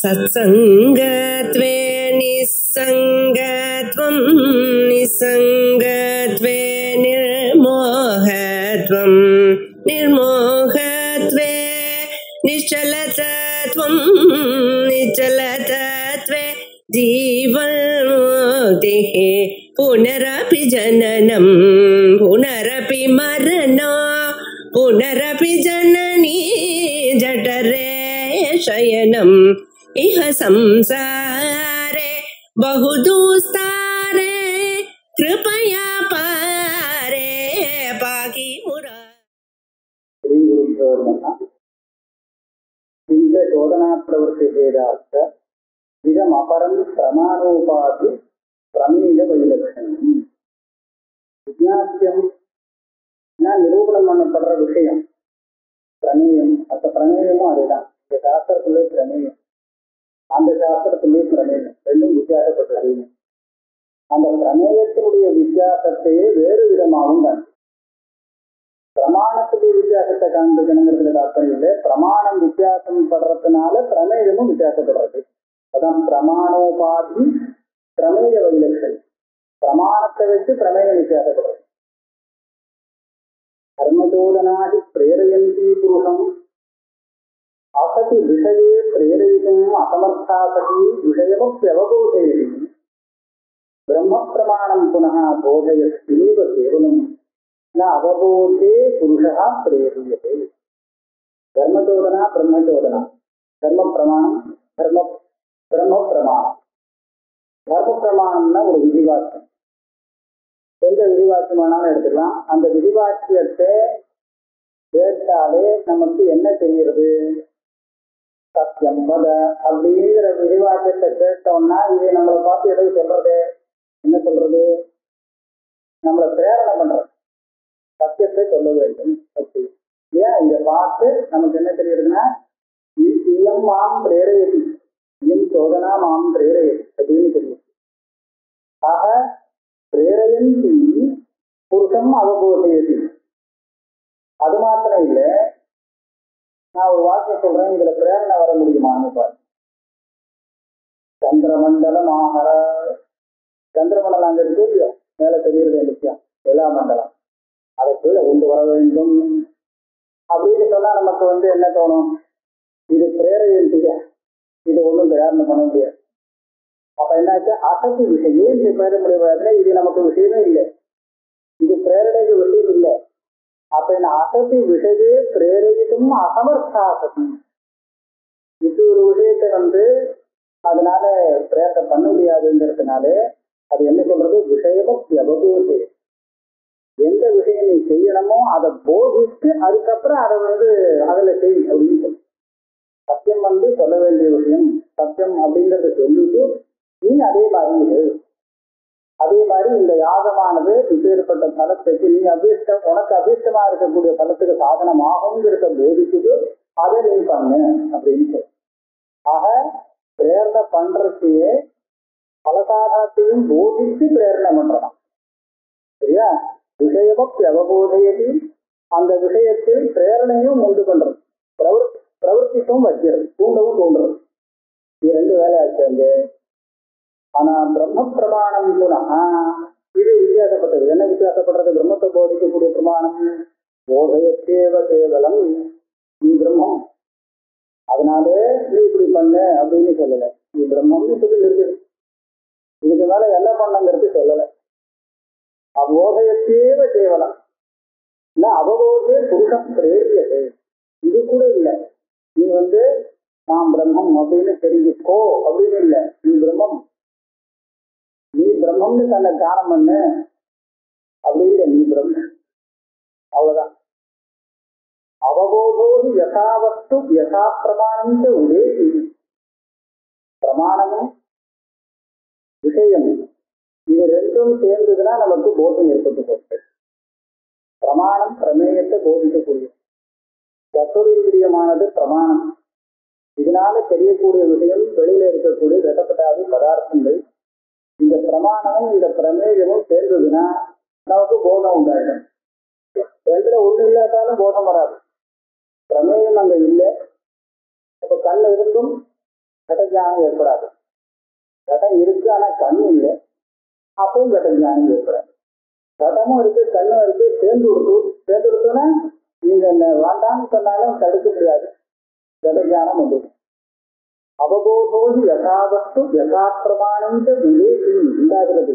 सत्संगत्वे निस्संगत्वं निस्संगत्वे निर्मोहत्वं निर्मोहत्वे निश्चलतत्वं निश्चलतत्वे जीवन्मुक्तिः पुनरपि जननं पुनरपि मरणं पुनरपि जननी जठरे शयनम् इह संसारे बहुदुस्तारे कृपया पारे पाहि मुरा। चोदना प्रवृत्ति भेदार्थ इदम अपरम प्रमाणोपाधि प्रमेय वैलक्षण्यम विज्ञाप्यम निरूपणம் பண்ணப்படுற விஷயம் பிரமேயம். அந்த பிரமேயமும் அதேதான். இந்த சாஸ்திரத்திலே பிரமேயம், அந்த சாஸ்திரத்திலே பிரமேயம் ரெண்டும் வித்தியாசப்பட்டது. அந்த பிரமேயத்தினுடைய வித்தியாசத்தையே வேறு விதமாகவும் தான் பிரமாணத்துடைய வித்தியாசத்தை காண்பிக்கணுங்கிறதுல தாற்பயம் இல்லை. பிரமாணம் வித்தியாசம் படுறதுனால பிரமேயமும் வித்தியாசப்படுறது. அதான் பிரமாணோபாதி பிரமேய வைலட்சணம். பிரமாணத்தை வச்சு பிரமேயம் வித்தியாசப்படுறது. கர்மச்சோதனாதி பிரேரயந்தி புருஷம் அசதி விஷயே பிரேரயிதும் அசமர்த்தாசதி விஷயமப்யவபோதயதி பிரம்ம பிரமாணம் புனः போதயஸ்தீவ கேவலம் ந அவபோதே புருஷா பிரேரியதே. கர்மச்சோதனா பிரம்மச்சோதனா, கர்ம பிரமாணம் பிரம்ம பிரமாணம். கர்ம பிரமாணம்னா ஒரு விதிவாக்கியம். எந்த விதிவாக்கியமானாலும் எடுத்துக்கலாம். அந்த விதிவாக்கியத்தை கேட்டாலே நமக்கு என்ன தெரிகிறது? சத்தியம் பத அப்படிங்கிற விதிவாக்கியத்தை கேட்டோம்னா இது நம்மளை பார்த்து எதை சொல்றது? என்ன சொல்றது? நம்மளை பிரேரணை பண்றது, சத்தியத்தை சொல்ல வேண்டும். ஏன் இங்க பார்த்து நமக்கு என்ன தெரியுதுன்னா, இயம் மாம் பிரேரயதி, இயம் சோதனா மாம் பிரேரயதி அப்படின்னு தெரியும். ஆக பிரேரயந்தி புருஷம் அவபோதயதி. அது மாத்திரம் இல்லை, நான் ஒரு வாக்கியம் சொல்றேன், இதுல பிரேரணை வர முடியுமான்னு பாரு. சந்திரமண்டலம் ஆகர, சந்திரமண்டலம் அங்க இருக்கு, மேல தெரியுறது நிச்சயம் எல்லா மண்டலம், அதை கீழே கொண்டு வர வேண்டும் அப்படின்னு சொன்னா நமக்கு என்ன தோணும்? இது பிரேரயந்திக, இது ஒன்றும் பிரேரணை பண்ண முடியாது. அப்ப என்னாச்சு? அசதி விஷயம் இந்த பேர முடியாதுல, இது நமக்கு விஷயமே இல்லை, இது பிரேரணைக்கு விஷயம் இல்லை. அப்ப என்ன? அசதி விஷயே பிரேரிக்கும் அசமர்த்தாசதி. இது ஒரு விஷயத்தை அதனால பிரேரணை பண்ண முடியாதுங்கிறதுனால அது என்ன சொல்றது? விஷயமப்யவபோதே. எந்த விஷயம் நீ செய்யணுமோ அதை போதித்து அதுக்கப்புறம் அதை அதுல செய் அப்படின்னு சொல்லு. சத்தியம் சொல்ல வேண்டிய விஷயம் சத்தியம் அப்படிங்கறத சொல்லிட்டு நீ அதே மாதிரி அதே மாதிரி இந்த யாகமானது இப்பேற்பட்ட பலத்துக்கு நீ உனக்கு அபீஷ்டமா இருக்கக்கூடிய பலத்துக்கு சாதனமாகுங்கிறத போதிச்சுட்டு அதை நீ பண்ணு அப்படின்னு சொல்லு. ஆக பிரேரணை பண்றதையே பலசாதனத்தையும் போதித்து பிரேரணை பண்றலாம். சரியா? விஷயமப்யவபோதயதி, அந்த விஷயத்தில் பிரேரணையும் உண்டு பண்றது, பிரவர்த்திக்கும் வைக்கிறது, தூண்டவும் தோன்றது. இது ரெண்டு வேலை ஆச்சு அங்க. ஆனா பிரம்ம பிரமாணம் இது வித்தியாசப்பட்டது. என்ன வித்தியாசப்படுறது? பிரம்மத்தை போதிக்கக்கூடிய பிரமாணம் போதயத்தேவ கேவலம், நீ பிரம்மம், அதனாலே நீ இப்படி பண்ண அப்படின்னு சொல்லல. நீ பிரம்மம்னு சொல்லி இருக்கு, இதுக்கு மேல என்ன பண்ணங்கிறது சொல்லல. அபோதயத்தேவ கேவலம் இல்ல அவபோதே புருஷம் பிரேரியது, இது கூட இல்லை. நீ நான் பிரம்மம் அப்படின்னு தெரிஞ்சுக்கோ அப்படின்னு இல்லை. நீ பிரம்மம், நீ பிரம்மம்னு தன்னை தியானம் பண்ணு அப்படின்னு, நீ பிரம்மம், அவ்வளவுதான். அவபோதோடு யசாவஸ்து யசா பிரமாணம் உதேசி. பிரமாணமும் விஷயமும் இது ரெண்டும் சேர்ந்ததுன்னா நமக்கு போதம் ஏற்பட்டு போச்சு. பிரமாணம் பிரமேயத்தை போதிக்கக்கூடிய சத்துரேந்திரியமானது பிரமாணம். இதனால தெரியக்கூடிய விஷயம் வெளியில இருக்கக்கூடிய வெட்டப்பட்டாத பதார்த்தங்கள். இந்த பிரமாணமும் இந்த பிரமேயமும் சேர்ந்ததுன்னா நமக்கு போதம் உண்டாயிடும். ரெண்டுல ஒண்ணு இல்லாட்டாலும் போதம் வராது. பிரமேயம் அங்க இல்லை. அப்ப கண்ணு இருந்தும் கடஜானம் ஏற்படாது. கடம் இருக்கு ஆனா கண் இல்லை, அப்பவும் கடஜானம் ஏற்படாது. கடமும் இருக்கு கண்ணும் இருக்கு, சேர்ந்து கொடுத்தோன்னா நீங்க என்ன வேண்டாம்னு சொன்னாலும் தடுக்க முடியாது, கடஜானம் வந்து. அவபோதோடு யதாவஸ்து யதாப்பிரமாணம் விவேகி உண்டாகிறது.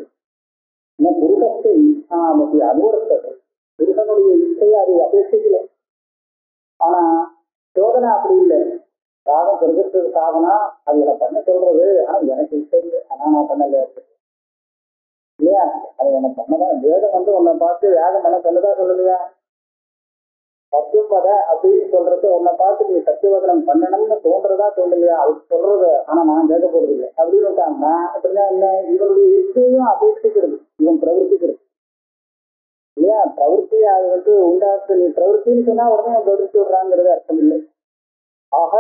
புருஷத்தை இச்சாமதி அனுவர்த்தது. புருஷனுடைய இச்சையை அதை அபேட்சிக்கல. ஆனா சோதனை அப்படி இல்லை. ராகம் கிரகத்துக்கு சாதனா அது என்ன பண்ண சொல்றது, ஆனா எனக்கு இச்சை இல்லை, ஆனா நான் பண்ணல இல்லையா? அது எனக்கு பண்ணதான். வேதம் வந்து உன்னை பார்த்து யாகம் பண்ண சொல்லதா சொல்லலையா? சத்தியவத அப்படின்னு சொல்றது உன்னை பார்த்து நீ சத்தியவதனம் பண்ணணும்னு தோன்றதா தோன்றலையா? அது சொல்றது, ஆனா நான் கேட்க போறது இல்லை அப்படின்னு விட்டாங்கன்னா அப்படிதான் என்ன, இவருடைய இச்சையும் அபேட்சிக்கிறது, இவன் பிரவர்த்திக்கிறது இல்லையா? பிரவருத்தி அது வந்து உண்டாக்கு. நீ பிரவருத்தின்னு சொன்னா உடனே பிரவருத்தி விடுறாங்கிறது அர்த்தம் இல்லை. ஆக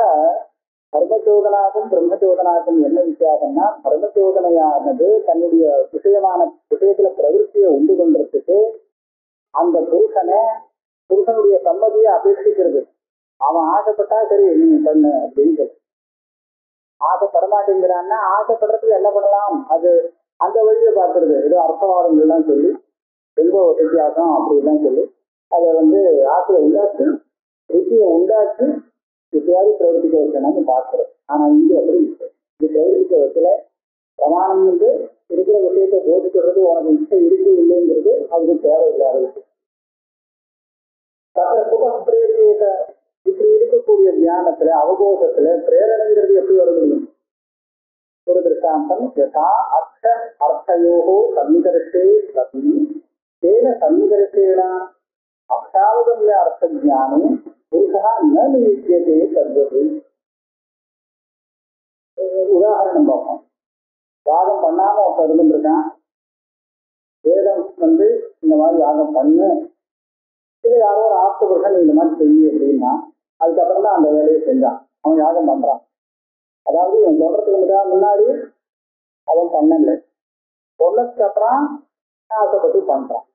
கர்மச்சோதனாகும் பிரம்மச்சோதனாகும் என்ன வித்தியாசம்னா, கர்மச்சோதனையானது தன்னுடைய விஷயத்துல பிரவருத்தியை உண்டு பண்றதுக்கு அந்த புருஷனுடைய சம்மதியை அபேட்சிக்கிறது. அவன் ஆசைப்பட்டா சரி நீ பண்ணு அப்படின்னு சொல்லு. ஆசைப்படமாட்டேங்கிறான்னா ஆசைப்படுறதுக்கு என்ன பண்ணலாம், அது அந்த வழியை பார்க்கறது. ஏதோ அர்த்தவாதங்கள்லாம் சொல்லி ரொம்ப வித்தியாசம் அப்படிலாம் சொல்லி அதை வந்து ஆசையை உண்டாக்கி ருச்சியை உண்டாக்கி எப்பயாவது பிரவர்த்திக்க வைக்கணும்னு பார்க்கறது. ஆனா இங்கே அப்படி இது பிரவர்த்திக்க வைக்கல. பிரமாணம் வந்து இருக்கிற விஷயத்தை போதிக்கிறது, உனக்கு இஷ்டம் இருக்கு இல்லைங்கிறது அதுக்கு தேவையில்லாத விஷயம். இப்படி இருக்கக்கூடிய தியானத்துல அவபோதத்துல பிரேரணைங்கிறது எப்படி வர முடியும்? ஒரு திருஷ்டாந்தம், யதா அர்த்த அர்த்தயோகோ சன்னிகர்ஷே சதி தேன சன்னிகர்ஷேன அர்த்தாவகம்ய அர்த்த ஜானே புருஷா ந நியுஜ்யதே தத்வத். உதாரணம் பார்ப்போம். யாகம் பண்ணாம ஒருத்தர் இருந்துருக்கான். வேதம் வந்து இந்த மாதிரி யாகம் பண்ணு, இது யாரோ ஒரு ஆப்த புருஷன் இந்த மாதிரி செய்ய அப்படின்னா அதுக்கப்புறம் தான் அந்த வேலையை செஞ்சான். அவன் யாகம் பண்றான். அதாவது இவன் சொல்றதுக்கு முன்னாடி அவன் பண்ணல, சொன்னதுக்கு அப்புறம் ஆசைப்பட்டு பண்றான்.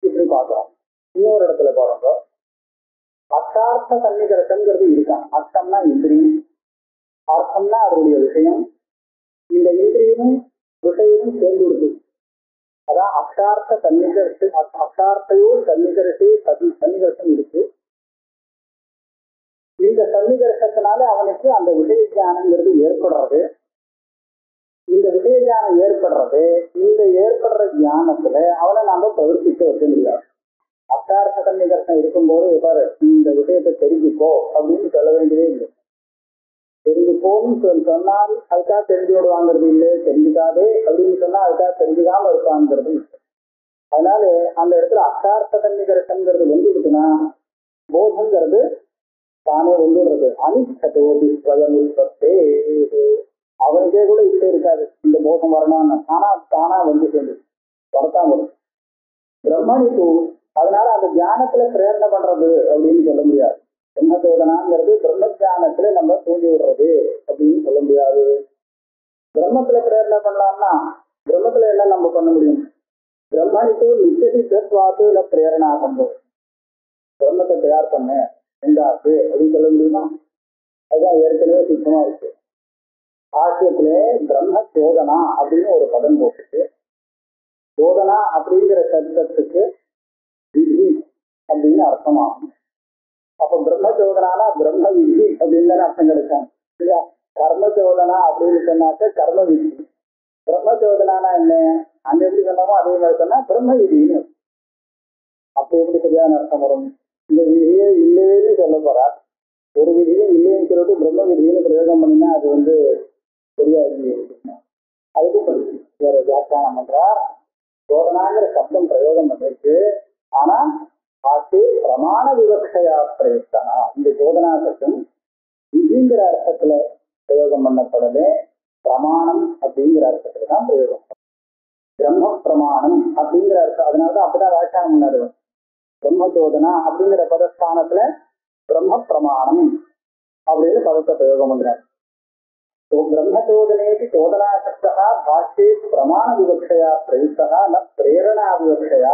இப்படி பார்க்கிறோம். இன்னொரு இடத்துல போறப்போ அர்த்தார்த்த சன்னிகரசங்கிறது இருக்கான். அர்த்தம்னா இந்திரியம், அர்த்தம்னா அதனுடைய விஷயம். இந்த இந்திரியமும் விஷயமும் சேர்ந்து இருக்கு. அதான் அர்த்தார்த்த சன்னிகரசு. அர்த்தார்த்தையோ சன்னிகரசே சன்னிகரசம் இருக்கு. இந்த சன்னிகரசத்தினால அவனுக்கு அந்த விஷய ஞானங்கிறது ஏற்படுறது. இந்த விஷய ஞானம் ஏற்படுறது, இந்த ஏற்படுற ஞானத்துல அவனை நாம பிரவர்த்திக்க வைக்க முடியாது. அர்த்தார்த்த சன்னிகரசம் இருக்கும்போது எவ்வாறு இந்த விஷயத்தை தெரிஞ்சுக்கோ அப்படின்னு சொல்ல வேண்டியதே இல்லை. தெரிஞ்சுக்கோன்னு சொன்னால் அதுக்காக தெரிஞ்சோடு வாங்குறது இல்லை, தெரிஞ்சுக்காதே அப்படின்னு சொன்னா அதுக்காக தெரிஞ்சுக்காம இருப்பாங்கிறது இல்லை. அதனால அந்த இடத்துல அர்த்தார்த்த சன்னிகரசங்கிறது வந்துடுச்சுன்னா போதங்கிறது தானே வந்துடுறது. அனிஷ்டதோதி ஸ்வயமுற்பத்தே, அவனுக்கே கூட இப்ப இருக்காது இந்த போதம் வரணும்னு, ஆனா தானா வந்து சேர்ந்து வரத்தான் வரும். பிரம்மணிக்கு அதனால அந்த தியானத்துல பிரேரணை பண்றது அப்படின்னு சொல்ல முடியாது. பிரம்மசோதனாங்கிறது பிரம்ம தியானத்துல நம்ம தூண்டி விடுறது அப்படின்னு சொல்ல முடியாது. பிரம்மத்துல பிரேரணை பண்ணலாம்னா பிரம்மத்துல என்ன நம்ம பண்ண முடியும்? பிரம்மணிக்கு நிச்சயித்துவாத்துல பிரேரணா பண்றது. பிரம்மத்தை தயார் பண்ண உண்டாக்கு அப்படின்னு சொல்ல முடியுமா? அதுதான் ஏற்கனவே சித்தமா இருக்கு. ஆசியத்திலே பிரம்ம சோதனா அப்படின்னு ஒரு பதம் போட்டுட்டு, சோதனா அப்படிங்கிற சப்தத்துக்கு விதி அப்படின்னு அர்த்தமாகும். அப்ப பிரம்ம சோதனானா பிரம்ம விதி அப்படின்னு தானே அர்த்தம் கிடைக்கும் இல்லையா? கர்ம சோதனா அப்படின்னு சொன்னாக்க கர்ம விதி. பிரம்ம சோதனானா என்ன? அங்க எப்படி சொன்னோமோ அதே மாதிரி சொன்னா பிரம்ம விதின்னு. அப்ப எப்படி சரியான அர்த்தம் வரும்? இந்த விதியே இல்லைன்னு சொல்ல போறார். ஒரு விதியும் இல்லைன்னு சொல்லிட்டு பிரம்ம விதின்னு பிரயோகம் பண்ணினா அது வந்து தெரியாது. அதுக்கு வேற வியாக்கியானம் பண்றார். சோதனாங்கிற சப்தம் பிரயோகம் பண்ணிருக்கு, ஆனா ஆசை பிரமாண விவக்ஷையா பிரயுக்தனா. இந்த சோதனா சப்தம் விதிங்கிற அர்த்தத்துல பிரயோகம் பண்ணப்படவே பிரமாணம் அப்படிங்கிற அர்த்தத்துல தான் பிரயோகம். பிரம்ம பிரமாணம் அப்படிங்கிற அர்த்தம். அதனாலதான் அப்படிதான் வியாக்கியானம் பண்ணாரு. பிரம்ம சோதனா அப்படிங்கிற பதஸ்தானத்துல பிரம்ம பிரமாணம் அப்படின்னு பதத்தை பிரயோகம் பண்றாரு. ब्रह्मचोदनेति चोदनाशब्दः भाष्ये प्रमाणविवक्षया प्रयुक्तः न प्रेरणाविवक्षया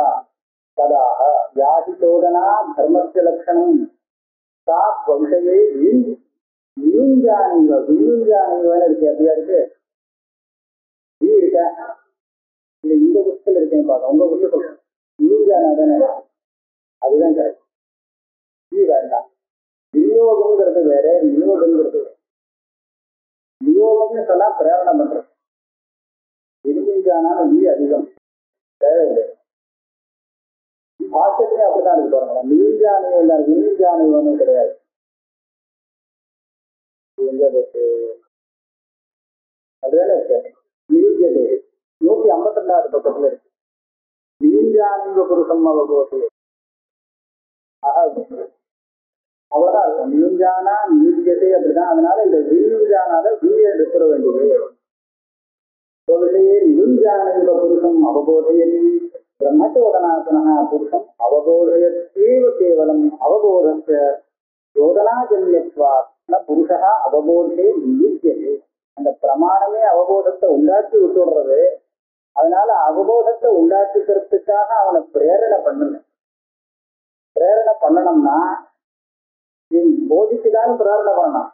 तदाह व्याधिचोदना धर्मस्य लक्षणं सा विषये வியுஞ்சானிங்க வியுஞ்சானிங்கன்னு இருக்கு. அப்படியா இருக்கு? நீ இருக்க இல்ல இந்த புத்தகத்துல இருக்கேன்னு பாக்க உங்க புத்தகம் வியுஞ்சானா தானே? அதுதான் கரெக்ட். நீ வேண்டாம். விநியோகம்ங்கிறது வேற, விநியோகம்ங்கிறது வேற. விநியோகம்னு சொன்னா பிரயாணம் பண்றது. விரும்பிஞ்சானா நீ அதிகம் தேவையில்லை. பாஷத்திலே அப்படித்தான் இருக்கு பாருங்க. வியுஞ்சானியம் இல்லை, வியுஞ்சானியம் ஒன்றும் கிடையாது. எங்க போச்சு? அதுதானே இருக்கு. வியுஜதே 152வது பக்கத்துல இருக்கு. வியுஞ்சானிங்க புருஷம் அவபோது. அவ்வளவுதான் இருக்கும். வியுஞ்சானா வியுஜதே அப்படிதான். அதனால இந்த வியுஞ்சானால வீய எடுத்துட வேண்டியது. வியுஞ்சானிங்க புருஷம் அவபோதையதி பிரம்மச்சோதனாசனா புருஷம் அவபோதயத்தேவ கேவலம் அவபோதஸ்ய சோதனாஜன்யத்வா புருஷா அவபோதே நியுஜ்யதே. அந்த பிரமாணமே அவபோதத்தை உண்டாக்கி விட்டுடுறது. அதனால அவபோதத்தை உண்டாக்கிக்கிறதுக்காக அவனை பிரேரணை பண்ணணும். பிரேரணை பண்ணணும்னா போதிச்சுதான் பிரேரணை பண்ணணும்.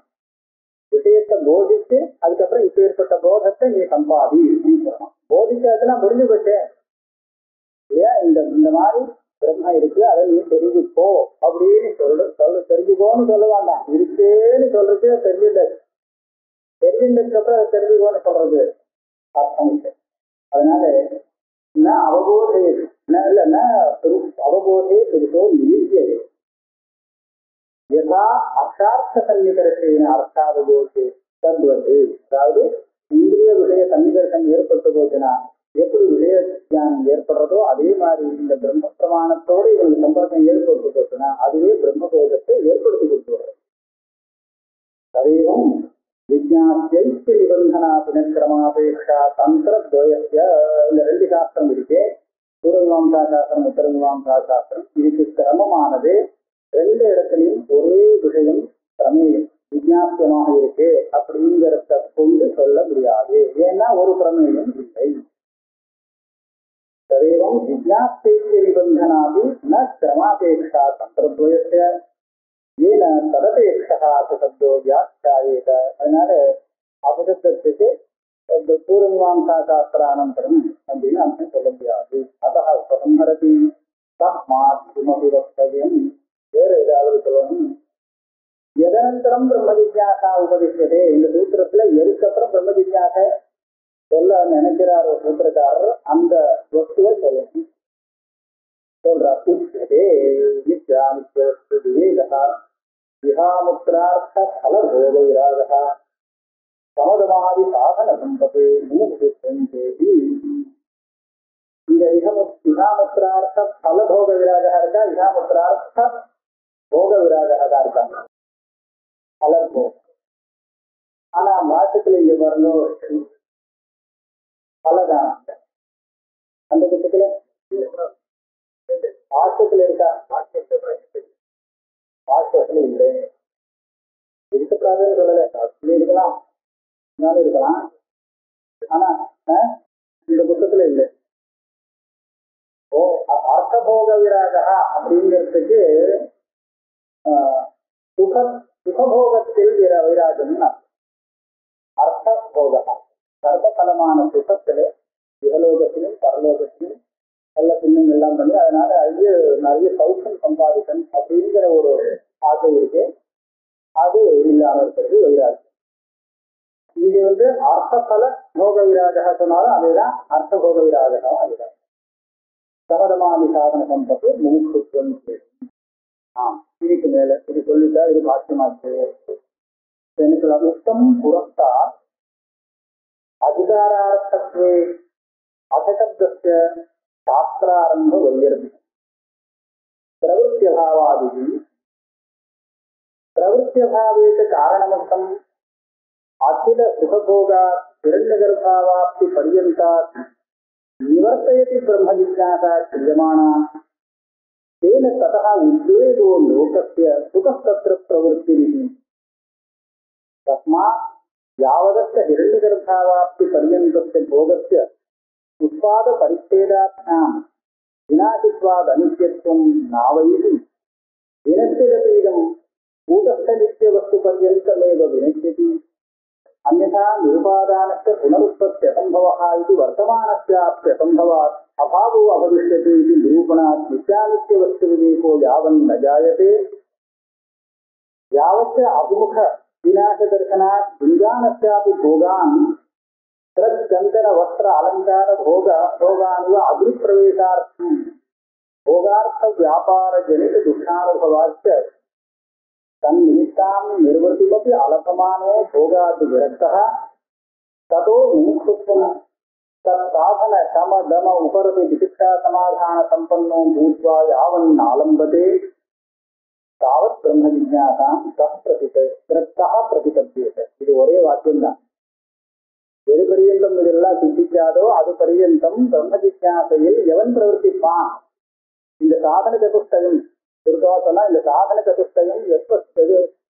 விஷயத்தை போதிச்சு அதுக்கப்புறம் இப்ப ஏற்பட்ட போதத்தை நீ சம்பாதி சொல்லணும். போதிச்சதுன்னா முடிஞ்சு போச்சு. ஏன் இந்த மாதிரி பிரம்மா இருக்கு, அதை நீ தெரிஞ்சுக்கோ அப்படின்னு தெரிஞ்சுக்கோன்னு சொல்ல வேண்டாம். இருக்கேன்னு சொல்றது தெரிஞ்சதுக்கு அப்புறம் அதை தெரிஞ்சுக்கோன்னு சொல்றது அர்த்தம் இல்லை. அதனால அவபோதே இல்லைன்னா அவபோதே புருஷோ நியுஜ்யதே யதா அர்த்தார்த்த சன்னிகர்ஷேன அர்த்தாவபோதே தத்வது. அதாவது இந்திரிய விஷய சன்னிகர்ஷம் ஏற்பட்டு போச்சுன்னா எப்படி விஷய ஞானம் ஏற்படுறதோ அதே மாதிரி இந்த பிரம்ம பிரமாணத்தோடு இவங்க சம்பந்தம் ஏற்பட்டு போச்சுன்னா அதுவே பிரம்மபோதத்தை ஏற்படுத்தி கொடுத்துடுறது. அதையும் விஜாத்திய நிபந்தனா தினக்கிரமாபேட்சா தந்திரத்வயஸ்ய இந்த 2 சாஸ்திரம் இருக்கு. பூர்வமீமாம்சா சாஸ்திரம், உத்தரமீமாம்சா சாஸ்திரம். இதுக்கு கிரமமானது 2 இடத்துலையும் ஒரே விஷயம் பிரமேயம் விஜாத்தியமாக இருக்கு அப்படிங்கிறத கொண்டு சொல்ல முடியாது. ஏன்னா ஒரு பிரமேயம் இல்லை. ததேவம் விஜாத்திய நிபந்தனாபி ந கிரமாபேட்சா தந்திரத்வயஸ்ய ஏன ததபேட்சா அபசப்தோ வியாக்கியாயேத. அதனால அபசப்தத்துக்கு பூர்வமீமாம்சா சாஸ்திரானந்தரம் அப்படின்னு அர்த்தம் சொல்ல முடியாது. அதः உபசம்ஹரதி தஸ்மாத் கிமபி வக்தவ்யம். வேற ஏதாவது சொல்லணும். எதனந்தரம் பிரம்ம ஜிஜ்ஞாசா உபதிஷ்யதே. இந்த சூத்திரத்துல எதுக்கப்புறம் பிரம்ம ஜிஜ்ஞாசை சொல்ல நினைக்கிறார் ஒரு சூத்திரக்காரர், அந்த வஸ்துவை சொல்லணும் சொல்றார். உச்சதே நித்யானித்யஸ்து விவேகः விஹாமுத்ரார்த்த ஃபலபோதைராகः சமதமாதி சாதன சம்பதே மூமுக்தேதி. இந்த விஹாமுத்ரார்த்த ஃபலபோக விராகः இருக்கா, விஹாமுத்ரார்த்த போக விராகः தான் இருக்காங்க. ஃபலபோகம். ஆனா மாசத்துல இங்க வரணும் பலதான். அந்த பட்சத்துல ஆட்சத்துல இருக்கா? ஆட்சத்துல இல்லை. இருக்கக்கூடாதுன்னு சொல்லல, இருக்கலாம் இருக்கலாம். ஆனா இந்த புத்தகத்துல இல்லை. ஓ அர்த்தபோக விராக அப்படிங்கிறதுக்கு சுகபோகத்தில் வைராஜம் அர்த்த போக சர்வபலமான சுகத்திலே இகலோகத்திலும் பரலோகத்திலும் நல்ல புண்ணியம் எல்லாம் பண்ணி அதனால நிறைய சௌக்கம் சம்பாதிக்கணும் அப்படிங்கிற ஒரு ஆசை இருக்கு. அது இல்லாம இருக்கிறது வைராஜம். இங்க அர்த்தபல போக விராஜா சொன்னாலும் அதேதான் அர்த்த போக விராஜா. அதுதான் சமதமாதி சாதன சம்பத்து முமுட்சுத்துவம். இதுக்கு மேல இது சொல்லிட்டா இது பாஷ்யமாச்சு. உத்தம் புரஸ்தா அதிகாரார்த்தத்வே அசப்தஸ்ய சாஸ்திராரம்ப வையர்தி பிரவೃತ್ಯಭಾவாதிகி பிரவೃತ್ಯಭಾவேத காரணமர்த்தம் அகில சுகபோகா ஹிரண்யகர்பாவாப்தி பர்யந்தா நிவர்த்தயதி பிரம்ம ஜிஜ்ஞாசா கிரியமானா தேன ததः உத்வேகோ லோகஸ்ய சுகஸ்தத்ர பிரவೃತ್ತಿः. தஸ்மாத் யாவதஸ்ய ஹிரண்யகர்பாவாப்தி பர்யந்தஸ்ய போகஸ்ய உத்பாத பரிச்சேதாத்யாம் விநாசித்வாத் அனித்யத்வம் நாவைதி வினஸ்யதபீதம் கூட்டஸ்த நித்திய வஸ்து பர்யந்தமேவ வினஷ்யதி अन्यथा निरुपादानस्य पुनरुत्पत्त्यसम्भवः इति वर्तमानस्याप्यसम्भवात् अभावो अभविष्यति इति निरूपणात् नित्यानित्यवस्तुविवेको यावन्न जायते यावच्च अभिमुख विनाशदर्शनात् गुञ्जानस्यापि भोगान् तच्चन्दन वस्त्र अलङ्कार भोगानिव अभिप्रवेशार्थं भोगार्थ व्यापार जनित दुःखानुभवाच्च तन्निमित्तां निर्वृतिमपि अलभमानो भोगात् विरक्तः ततो मुमुक्षुत्वं तत्साधन शम दम उपरति विशिक्षा समाधान संपन्नो भूत्वा यावन्नालम्बते तावत् ब्रह्म जिज्ञासां तः प्रतिपद्येते இது ஒரே வாக்கியம் தான். எது பரியந்தம் இதெல்லாம் சித்திக்காதோ அது பரியந்தம் பிரம்ம ஜிஜ்ஞாசையில் எவன் பிரவர்த்திப்பான். இந்த சாதன சதுஷ்டயம் இருக்கவா சொன்னா இந்த சாதன சதுஷ்டயம் எப்ப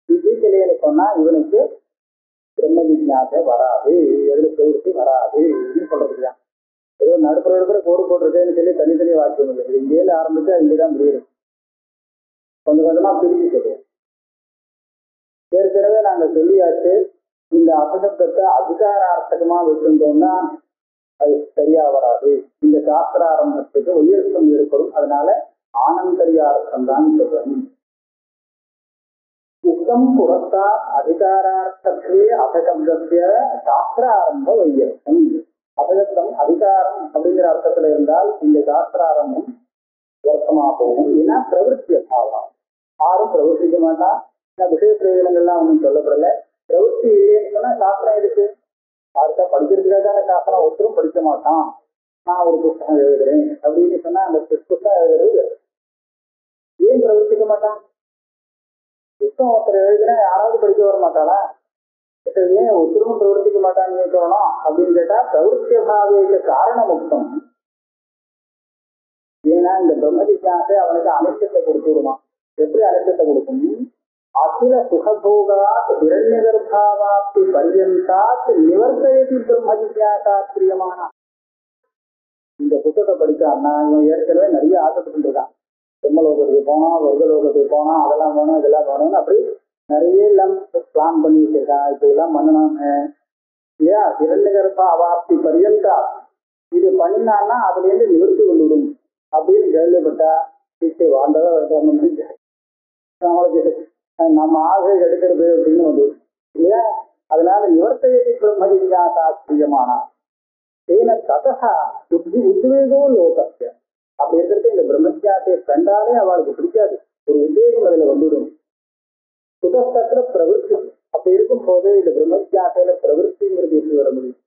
சித்திக்கலைன்னு சொன்னா இவனுக்கு பிரம்ம ஜிஜ்ஞாசை வராது, எதுல பிரவருத்தி வராது சொல்றதுதான். ஏதோ நடுப்புற கோடு போட்டிருக்கேன்னு சொல்லி தனித்தனி வாக்கியம் இல்லை. இது இங்கேயிருந்து ஆரம்பிச்சா இங்கேதான் முடியுது. கொஞ்சம் கொஞ்சமா பிரிஞ்சு சொல்லுவோம். ஏற்கனவே நாங்க சொல்லியாச்சு, இந்த அபசப்தத்தை அதிகாரார்த்தகமா வச்சிருந்தோம்னா அது சரியா வராது. இந்த சாஸ்திர ஆரம்பத்துக்கு உயர்த்தம் ஏற்படும். அதனால ஆனந்தரியார்த்தம் தான் சொல்றேன். உத்தம் புறத்தா அதிகாரார்த்தே அபசப்தத்திய சாஸ்திர ஆரம்ப வையர்த்தம். அபசப்தம் அதிகாரம் அப்படிங்கிற அர்த்தத்துல இருந்தால் இந்த சாஸ்திர ஆரம்பம் வியர்த்தமா போகும். ஏன்னா பிரவருத்தி அபாவம். யாரும் பிரவர்த்திக்க மாட்டான். விஷய பிரயோஜனங்கள்லாம் ஒன்றும் சொல்லப்படல. பிரவருத்தி இல்லைன்னு சொன்னா சாஸ்திரம் இருக்கு. யாருக்கா படிக்கிறதுக்காக தானே சாஸ்திரம். ஒருத்தரும் படிக்க மாட்டான். நான் ஒரு புத்தகம் எழுதுறேன் அப்படின்னு சொன்னா அந்த புத்தகம் எழுதுறது ஏன் பிரவர்த்திக்க மாட்டான்? புத்தகம் ஒருத்தர் எழுதுனா யாராவது படிக்க வர மாட்டாளா? ஏன் ஒருத்தரும் பிரவர்த்திக்க மாட்டான்னு கேட்கணும் அப்படின்னு கேட்டா பிரவருத்திய பாவிக்க காரண முக்தம். ஏன்னா இந்த பிரம்ம ஜிஜ்ஞாசை அவனுக்கு அனிஷ்டத்தை கொடுத்துடுமா. எப்படி அனிஷ்டத்தை கொடுக்கும்? அகில சுகபோகாத் இரண்ய கர்ப்பாவாப்தி பர்யந்தாத் நிவர்த்தயதி பிரம்ம ஜிஜ்ஞாசா பிரியமான. இந்த புத்தகத்தை படிச்சான்னா இவன் ஏற்கனவே நிறைய ஆசைப்பட்டு இருக்கான். பிரம்மலோகத்துக்கு போனோம், வர்க்கலோகத்துக்கு போனோம், அதெல்லாம் வேணும் இதெல்லாம் வேணும்னு அப்படி நிறைய எல்லாம் பிளான் பண்ணி வச்சிருக்கான். இப்ப எல்லாம் பண்ணணும் இல்லையா? இரண்ய கர்ப்பா அவாப்தி பர்யந்தா இது பண்ணினான்னா அதுல இருந்து நிவர்த்தி கொண்டுவிடும் அப்படின்னு கேள்விப்பட்டா சீட்டை வாழ்ந்ததான் நம்மளுக்கு நம்ம ஆசை எடுக்கிறது அப்படின்னு வந்து இல்லையா? அதனால நிவர்த்தயதி பிரம்ம ஜிஜ்ஞாசா பிரியமானா தேன ததா உத்வேகோ லோகஸ்ய. அப்படி இருக்கிறது இந்த பிரம்ம ஜிஜ்ஞாசையை கண்டாலே அவளுக்கு பிடிக்காது. ஒரு உத்வேகம் அதுல வந்துடும். சுதஸ்தத்துல பிரவருத்தி. அப்படி இருக்கும் போது இந்த பிரம்ம ஜிஜ்ஞாசையில பிரவருத்திங்கிறது எப்படி வர முடியும்?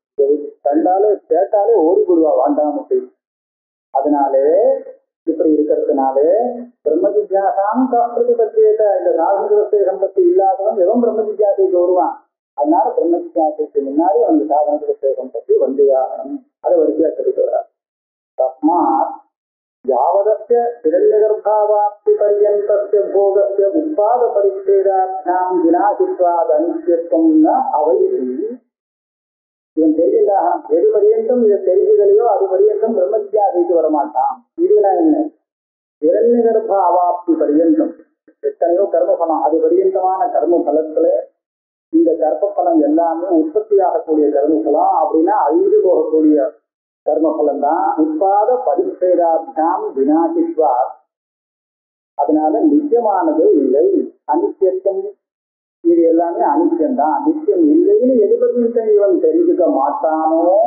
கண்டாலே கேட்டாலே ஓடி போடுவா வாண்டாம் அப்படின்னு. அதனாலே இப்படி இருக்கிறதுனாலே பிரம்ம ஜிஜ்ஞாசாம் பிரதிபத்தியத. இந்த சாதன சம்பத்தி இல்லாதவன் எவன் பிரம்ம ஜிஜ்ஞாசைக்கு வருவான்? அதனால பிரம்ம ஜிஜ்ஞாசைக்கு முன்னாடி அந்த சாதன சம்பத்தி வந்தே ஆகணும். அதை வரிசையா சொல்லிட்டு தஸ்மாத் யாவதஸ்ய இரண்ய கர்ப்பாவாப்தி பர்யந்தஸ்ய போகஸ்ய உத்பாத பரிச்சேதாத்யாம் விநாசித்வாத் அனித்யத்வம் ந அவைதி. இவன் தெரியுதா? எது பரியந்தம் இதை தெரிஞ்சுகளையோ அது பரியந்தம் பிரம்ம ஜிஜ்ஞாசைக்கு வரமாட்டான். இதுனா என்ன? இரண்ய கர்ப்ப அவாப்தி பரியந்தம் எத்தனையோ கர்மபலம். அது பரியந்தமான கர்ம பலத்துல இந்த கர்ப்ப பலம் எல்லாமே உற்பத்தி ஆகக்கூடிய கர்மபலம். அப்படின்னா அழிந்து போகக்கூடிய கர்மபலம் தான். உட்பாத பரிச்சேதாத்யாம் விநாசித்வா. அதனால நித்தியமானது இல்லை. அனித்தியம் இது எல்லாமே அனித்தியம்தான். நித்தியம் இல்லைன்னு எது பரியந்தம் இவன் தெரிஞ்சுக்க மாட்டானோ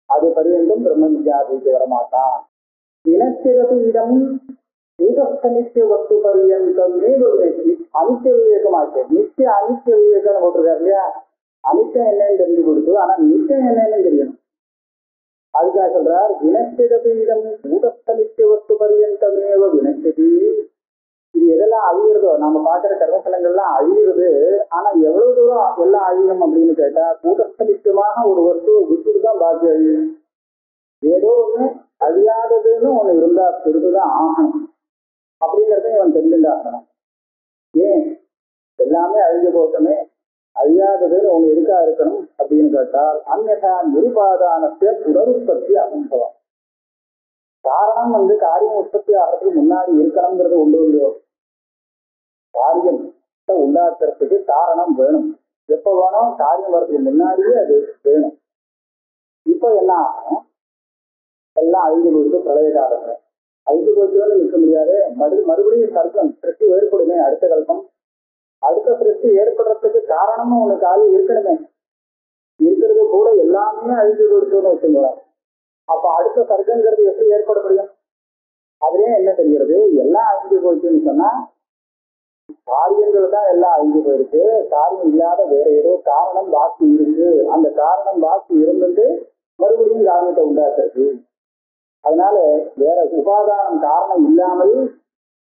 அது பரியந்தம் பிரம்ம ஜிஜ்ஞாசைக்கு வரமாட்டான். வினச்சிரது இடம் நித்திய வஸ்து பரியந்தமே அனித்திய விவேகமாச்சு. நித்திய அனித்திய விவேகம் போட்டிருக்காரு இல்லையா? அனித்தியம் என்னன்னு தெரிஞ்சு கொடுத்து ஆனா நித்தியம் என்னன்னு தெரியணும். அதுக்காக சொல்றார் வினச்சிரது இடம் கூடஸ்த நித்திய வஸ்து பரியந்தமேவ வினச்சதி. இது எதெல்லாம் அழிகிறதோ நம்ம பார்க்கிற கர்மபலங்கள்லாம் அழிகிறது. ஆனா எவ்வளவு தூரம் எல்லாம் அழியும் அப்படின்னு கேட்டா கூட்டஸ்த நிச்சயமாக ஒரு வஸ்துவை விட்டுதான் பாக்கி அழியும். ஏதோ ஒண்ணு அழியாததுன்னு ஒண்ணு இருந்தா இருந்துதான் ஆகணும் அப்படிங்கறத இவன் தெரிஞ்சுட்டாகணும். ஏன் எல்லாமே அழிஞ்ச போட்டமே அழியாததுன்னு ஒண்ணு இருக்கா இருக்கணும் அப்படின்னு கேட்டால் அந்நா நிருபாதானத்தை புனருற்பத்தி அனுபவம். காரணம் காரியம் உற்பத்தி ஆகிறதுக்கு முன்னாடி இருக்கணுங்கிறது ஒன்று இல்லையோ. காரியம் உண்டாக்குறதுக்கு காரணம் வேணும். எப்ப வேணும்? காரியம் வர்றதுக்கு முன்னாடியே அது வேணும். இப்ப என்ன ஆகும்? எல்லாம் அழிஞ்சு போயிட்டு பிரளய காலத்துல அழிஞ்சு போயிட்டு நிற்க முடியாது. மறுபடியும் சர்க்கம் சிருஷ்டி ஏற்படுமே. அடுத்த கல்பம் அடுத்த சிருஷ்டி ஏற்படுறதுக்கு காரணமும் உனக்கு ஆளு இருக்கணுமே. இருக்கிறது கூட எல்லாமே அழிஞ்சு போயிடுச்சுன்னு வச்சுங்களேன். அப்ப அடுத்த சர்க்கங்கிறது எப்படி ஏற்பட முடியும்? அதுலயே என்ன தெரிகிறது? எல்லாம் அழிஞ்சு போயிடுச்சுன்னு சொன்னா காரியங்கள் தான் எல்லாம் அழிஞ்சு போயிருக்கு. காரியம் இல்லாத வேற ஏதோ காரணம் பாக்கி இருக்கு. அந்த காரணம் பாக்கி இருந்துட்டு மறுபடியும் காரியத்தை உண்டாக்குறது. அதனால வேற உபாதானம் காரணம் இல்லாமல்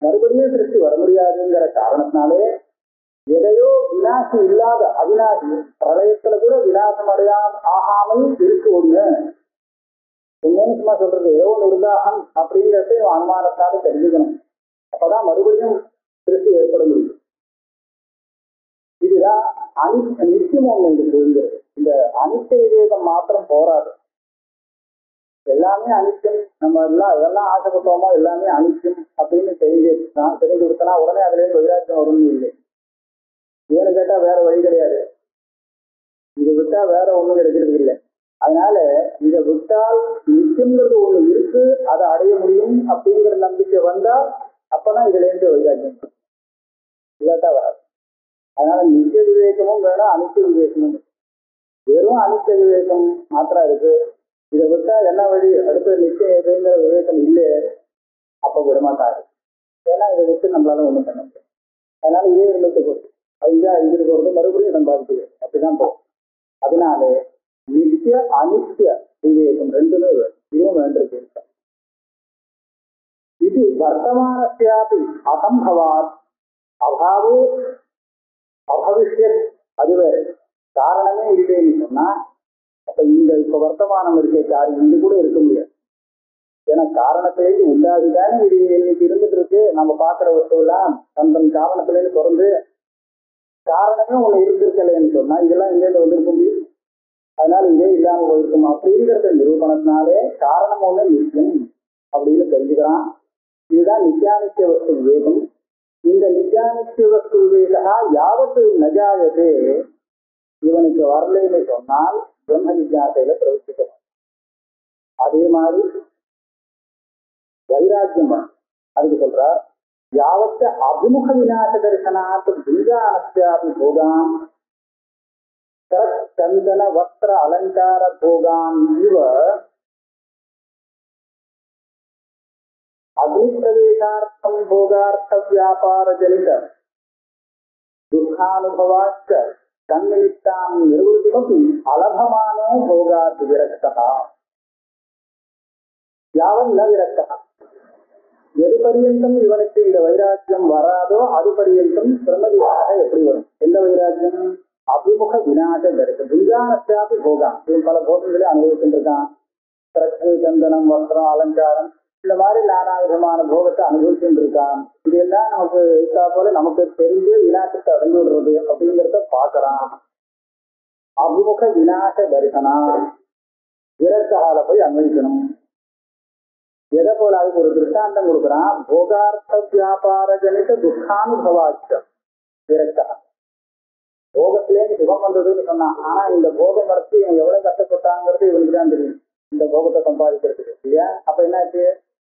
மறுபடியும் திருஷ்டி வர முடியாதுங்கிற காரணத்தினாலே எதையோ விநாசி இல்லாத அவிநாசி பிரளயத்துல கூட விநாசம் ஆகாமல் இருக்கு. ஒண்ணு சும்மா சொல்றது ஏதோ ஒன்று இருந்தாகம் அப்படிங்கிறத அனுமானத்தால தெரிஞ்சுக்கணும். அப்பதான் மறுபடியும் திருஷ்டி ஏற்பட முடியும். இதுதான் நிச்சயம் ஒண்ணு இருக்கு. இந்த அனிச்ச விவேகம் மாத்திரம் போராது. எல்லாமே அனிச்சம், நம்ம எதெல்லாம் ஆசைப்பட்டோமோ எல்லாமே அனிச்சம் அப்படின்னு தெரிஞ்சு கொடுத்தனா உடனே அதுல இருந்து வைராக்கியம் வரும்னு இல்லை. ஏன்னு கேட்டா வேற வழி கிடையாது. இதை விட்டா வேற ஒண்ணும் கிடைக்கிறது இல்லை. அதனால இதை விட்டால் நிச்சயங்கிறது ஒண்ணு இருக்கு, அதை அடைய முடியும் அப்படிங்கிற நம்பிக்கை வந்தா அப்பதான் இதுல இருந்து வைராக்கியம் இல்லாட்டா வராது. அதனால நித்திய விவேகமும் வேணும், அனித்திய விவேகமும். வெறும் அனித்திய விவேகம் மாத்திரம் இருக்கு. இதை விட்டா என்ன வழி? அடுத்த நிச்சயம் எதுங்கிற விவேகம் இல்லையே, அப்ப விடமாட்டாரு. ஏன்னா இதை விட்டு நம்மளால ஒண்ணும் பண்ண முடியும். அதனால இதே இருந்துட்டு போகுது. ஐயா இங்கிட்டு போறது மறுபடியும் சம்பாதிக்குது. அப்படிதான் போகும். அதனால நித்திய அனித்திய விவேகம் ரெண்டுமே இதுவும் வேண்டிருக்கு. இது வர்த்தமானஸ்யாபி அசம்பவாத் அபாவோ அபவிஷ்யத். அது வேறு காரணமே இல்லைன்னு சொன்னா அப்ப இந்த இப்ப வர்த்தமானம் இருக்க காரியம் இது கூட இருக்க முடியாது. ஏன்னா காரணத்திலேருந்து உண்டாகிதானே இது இன்னைக்கு இருந்துட்டு இருக்கு. நம்ம பாக்குற வஸ்து எல்லாம் தன் காரணத்திலேருந்து பிறந்து காரணமே ஒண்ணு இருந்திருக்கலன்னு சொன்னா இதெல்லாம் இங்கேருந்து வந்திருக்க முடியும். அதனால இதே இல்லாம போயிருக்கும் அப்படிங்கிறத நிரூபணத்தினாலே காரணம் ஒண்ணு நிச்சயம் அப்படின்னு தெரிஞ்சுக்கிறான். இதுதான் நித்தியானித்திய வஸ்து விவேகம். இந்த நித்தியானித்திய வஸ்து விவேகா யாவத்து நஜாயது இவனுக்கு வரலைன்னு சொன்னால் பிரம்ம ஜிஜ்ஞாசையில பிரவர்த்திக்கணும். அதே மாதிரி வைராக்கியம் அதுக்கு சொல்றார். யாவத்த அபிமுக விநாச தரிசனாத் பிஞ்சானஸ்யாபி போகான் சந்தன வஸ்திர அலங்கார போகான் இவ அக்னிப்பிரவேசார்த்தம் போகார்த்த வியாபார ஜனித துக்கானுபவாச்ச தன்னிமித்தாம் நிர்வൃத்திமபி அலபமானோ போகாத் விரக்தா. யாவன் ந விரக்தா. எது பரியந்தம் இவனுக்கு இந்த வைராக்கியம் வராதோ அது பரியந்தம் பிரம்மதியாக எப்படி வரும்? எந்த வைராக்கியம்? அபிமுக விநாச தரிசனம் புஞ்சானஸ்யாபி போகான். இவன் பல போகங்களை அனுபவிச்சுருக்கான். திரக்கு, சந்தனம், வஸ்திரம், அலங்காரம் இந்த மாதிரி நானா விதமான போகத்தை அனுபவிச்சுட்டு இருக்கான். இதெல்லாம் நமக்கு இருக்கா போல நமக்கு தெரிஞ்சு விநாசத்தை அடைஞ்சு விடுறது அப்படிங்கிறத பாக்குறான். அபிமுக விநாச தரிசனா விரக்தகால போய் அன்வயிக்கணும். எதை போல அதுக்கு ஒரு திருஷ்டாந்தம் கொடுக்குறான். போகார்த்த வியாபார ஜனித துக்கானுபவாச்சம் விரக்தா. போகத்திலேருந்து சுகம் வந்ததுன்னு சொன்னான். ஆனா இந்த போகம் வரத்து இவன் எவ்வளவு கஷ்டப்பட்டாங்கிறது இவனுக்கு தான் தெரியும். இந்த போகத்தை சம்பாதிக்கிறதுக்கு இல்லையா? அப்ப என்னாச்சு?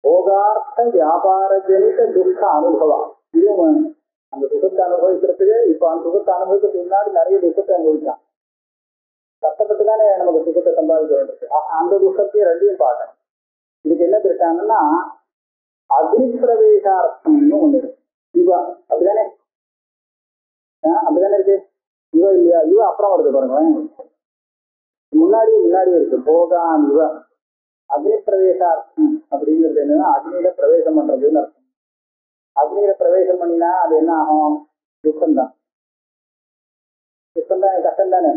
போகார்த்த வியாபார ஜனித துக்க அனுபவம் இதுவும் வேணும். அந்த சுகத்தை அனுபவிக்கிறதுக்கு இப்ப அந்த சுகத்தை அனுபவிக்கிறதுக்கு முன்னாடி நிறைய துக்கத்தை அனுபவிச்சான். கஷ்டப்பட்டு தானே நமக்கு சுகத்தை சம்பாதிக்க வேண்டியது. அந்த துக்கத்தையும் ரெண்டையும் பார்க்கணும். இதுக்கு என்ன திருட்டாங்கன்னா அக்னி பிரவேசார்த்தம்னு ஒண்ணு இருக்கு. இவ அப்படிதானே? அப்படிதானே இருக்கு. இவ இல்லையா? இவ அப்புறம் வருது பாருங்க. முன்னாடியே இருக்கு. போகான் இவ அக்னி பிரவேசார்த்தம் அப்படிங்கிறது என்னன்னா அக்னியில பிரவேசம் பண்றதுன்னு அர்த்தம். அக்னியில பிரவேசம் பண்ணினா அது என்ன ஆகும்? துக்கம்தான். துக்கம்தான், கஷ்டம் தானே.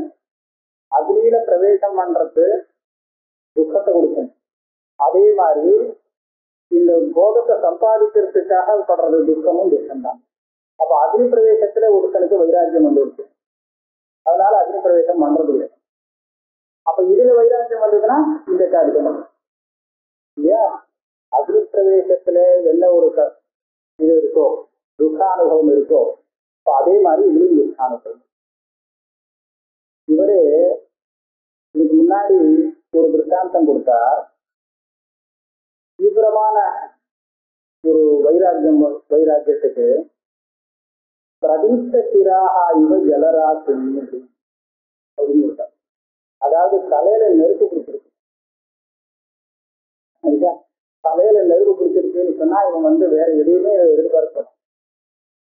அக்னியில பிரவேசம் பண்றது துக்கத்தை கொடுக்கும். அதே மாதிரி இந்த போகத்தை சம்பாதிக்கிறதுக்காக படுறது துக்கமும் துக்கம்தான். அப்ப அக்னி பிரவேசத்துல ஒருத்தனுக்கு வைராக்கியம் வந்துடுச்சு. அதனால அக்னி பிரவேசம் பண்றது இல்லை. அப்ப இதுல வைராக்கியம் வந்ததுன்னா இந்த காரியம் இல்லையா? அக்னி பிரவேசத்துல என்ன ஒரு இது இருக்கோ, துக்க அனுபவம் இருக்கோ, அதே மாதிரி இதுவும் துக்கானுபவம். இவரு இதுக்கு முன்னாடி ஒரு திருஷ்டாந்தம் கொடுத்தார். தீவிரமான ஒரு வைராக்கியத்துக்கு பிரதீப்த சிராக இவ ஜலராசி அப்படின்னு இருக்கார். அதாவது தலையில நெருப்பு பிடிச்சிருக்கு, தலையில நெருப்பு பிடிச்சிருக்குன்னு சொன்னா இவன் வேற எதுவுமே எதிர்பார்க்கணும்.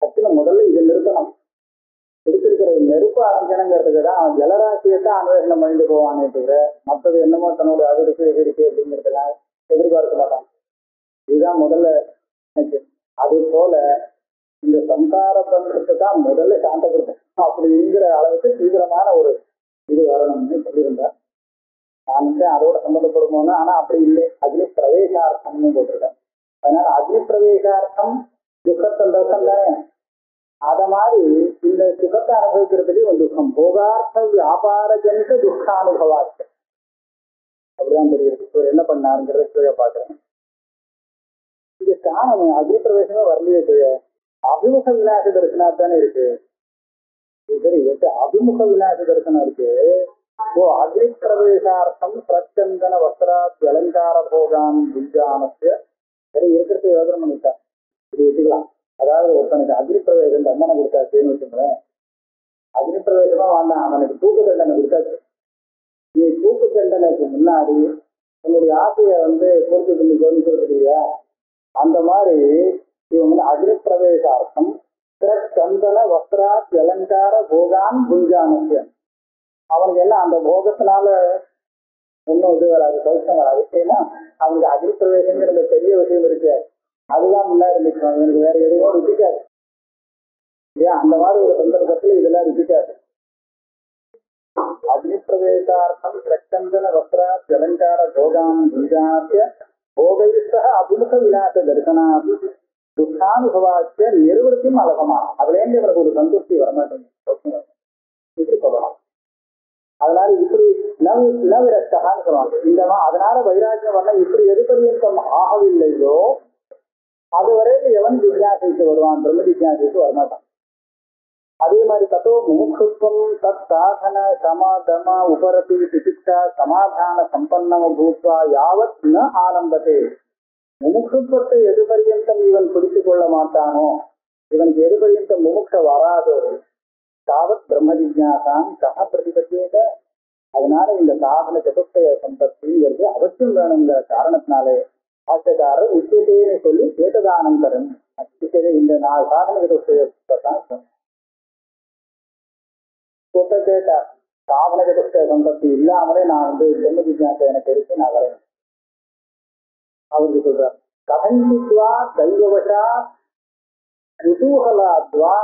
ஆக்சுவலா முதல்ல இதை நிறுத்தணும். பிடிச்சிருக்கிற நெருப்பு அரைஞ்சனங்கிறதுக்கு தான் அவன் ஜலராசியத்தான் அன்வேஷனம் பண்ணிட்டு போவானே தவிர மற்றது என்னமோ தன்னோட அது இருக்கு இது இருக்கு அப்படிங்கிறதுலாம் எதிர்பார்க்க மாட்டான். இதுதான் முதல்ல. அது போல இந்த சம்சார பந்தத்தை தான் முதல்ல சாந்தப்படுத்தும் அப்படிங்கிற அளவுக்கு தீவிரமான ஒரு இது வரணும்னு சொல்லியிருந்தார். நான் அதோட சம்மந்தப்படுமோன்னு, ஆனா அப்படி இல்லை. அக்னி பிரவேசார்த்தம்னு போட்டிருக்கேன். அதனால அக்னி பிரவேசார்த்தம் துக்கத்தந்தம் தானே. அத மாதிரி இந்த சுகத்தை அனுபவிக்கிறதுலயும் ஒரு துக்கம், போகார்த்த வியாபார ஜனித துக்க அனுபவாச்சு அப்படிதான் தெரியுது. இவர் என்ன பண்ணாருங்கிறத பாக்குறேன். இது காரணம் அக்னி பிரவேசமே வரலையே. அபிமுக விநாச தரிசனாத்தானே இருக்கு. சரி, அபிமுக விநாச தரிசனம் இருக்கு. ஓ அக்னி பிரவேசார்த்தம் பிரச்சந்தன வஸ்திரா அலங்கார போகான் புஞ்சானस्य சரி இருக்கிறத யோசனை பண்ணிட்டா இது வச்சுக்கலாம். அதாவது ஒருத்தனுக்கு அக்னி பிரவேசம் தண்டனை கொடுத்தாச்சுன்னு வச்சுங்களேன். அக்னி பிரவேசமா வேண்டாம், அவனுக்கு தூக்கு தண்டனை கொடுத்தாச்சு. நீ தூக்கு தண்டனைக்கு முன்னாடி உன்னுடைய ஆசையை பூர்த்தி பண்ணி கவனிச்சிருக்கிறியா? அந்த மாதிரி இவங்க அக்னி பிரவேசார்த்தம் சந்தன வஸ்திரா அலங்கார போகான் புஞ்சானस्य அவனுக்கு என்ன அந்த போகத்தினால ஒன்றும் இது வராது, சௌசம் வராது. ஏன்னா அவனுக்கு அக்னி பிரவேசங்கிற பெரிய விஷயம் இருக்கு, அதுதான் முன்னாடி நிற்கும். இவனுக்கு வேற எதுவும் ருச்சிக்காது இல்லையா? அந்த மாதிரி ஒரு சந்தர்ப்பத்தில் இதெல்லாம் ருச்சிக்காது. அக்னி பிரவேசார்த்தம் பிரச்சந்தன வஸ்திரா அலங்கார போகான் புஞ்சானस्य போகைஸ்தः அபிமுக விநாச தரிசனாதி துக்கானுபவாச்ச நிர்வൃத்தியும் அழகமா. அதுல இருந்து இவனுக்கு ஒரு சந்துஷ்டி வரமாட்டேங்குது, இப்படி சொல்லலாம். அதனால இப்படி நவிரஷ்டகான்னு சொல்லுவாங்க. இந்த அதனால வைராக்கியம் வரல. இப்படி எது பரியந்தம் ஆகவில்லையோ அதுவரையில் எவன் ஜிஜ்ஞாசைக்கு வருவான், பிரம்ம ஜிஜ்ஞாசைக்கு வரமாட்டான். அதே மாதிரி தத்தோ முமுட்சுத்வம் தத் சாதன சமாதம உபரதி சிகிச்சா சமாதான சம்பன்னம பூத்வா யாவத் ந ஆரம்பத்தே. முமுட்சுத்வத்தை எது பரியந்தம் இவன் பிடித்து கொள்ள மாட்டானோ, இவனுக்கு எது பரியந்தம் முமுட்ச வராதோ தாவத் பிரம்ம ஜிஜ்ஞாசாம் சக பிரதிபத்தியத. அதனால இந்த சாதன சதுஷ்டய சம்பத்திங்கிறது அவசியம் வேணுங்கிற காரணத்தினாலே ஆட்சியக்காரர் உச்சியத்தையே சொல்லி ஏததானந்தரன் இந்த 4 சாதன சதுஷ்டயம் கேட்டார். சாதன சதுஷ்டய சம்பத்தி இல்லாமலே நான் பிரம்ம ஜிஜ்ஞாசை எனக்கு இருக்கு, நான் வரேன். அவருக்கு சொல்றார், கதஞ்சித்வா தைவவசா குதூகலாத்வா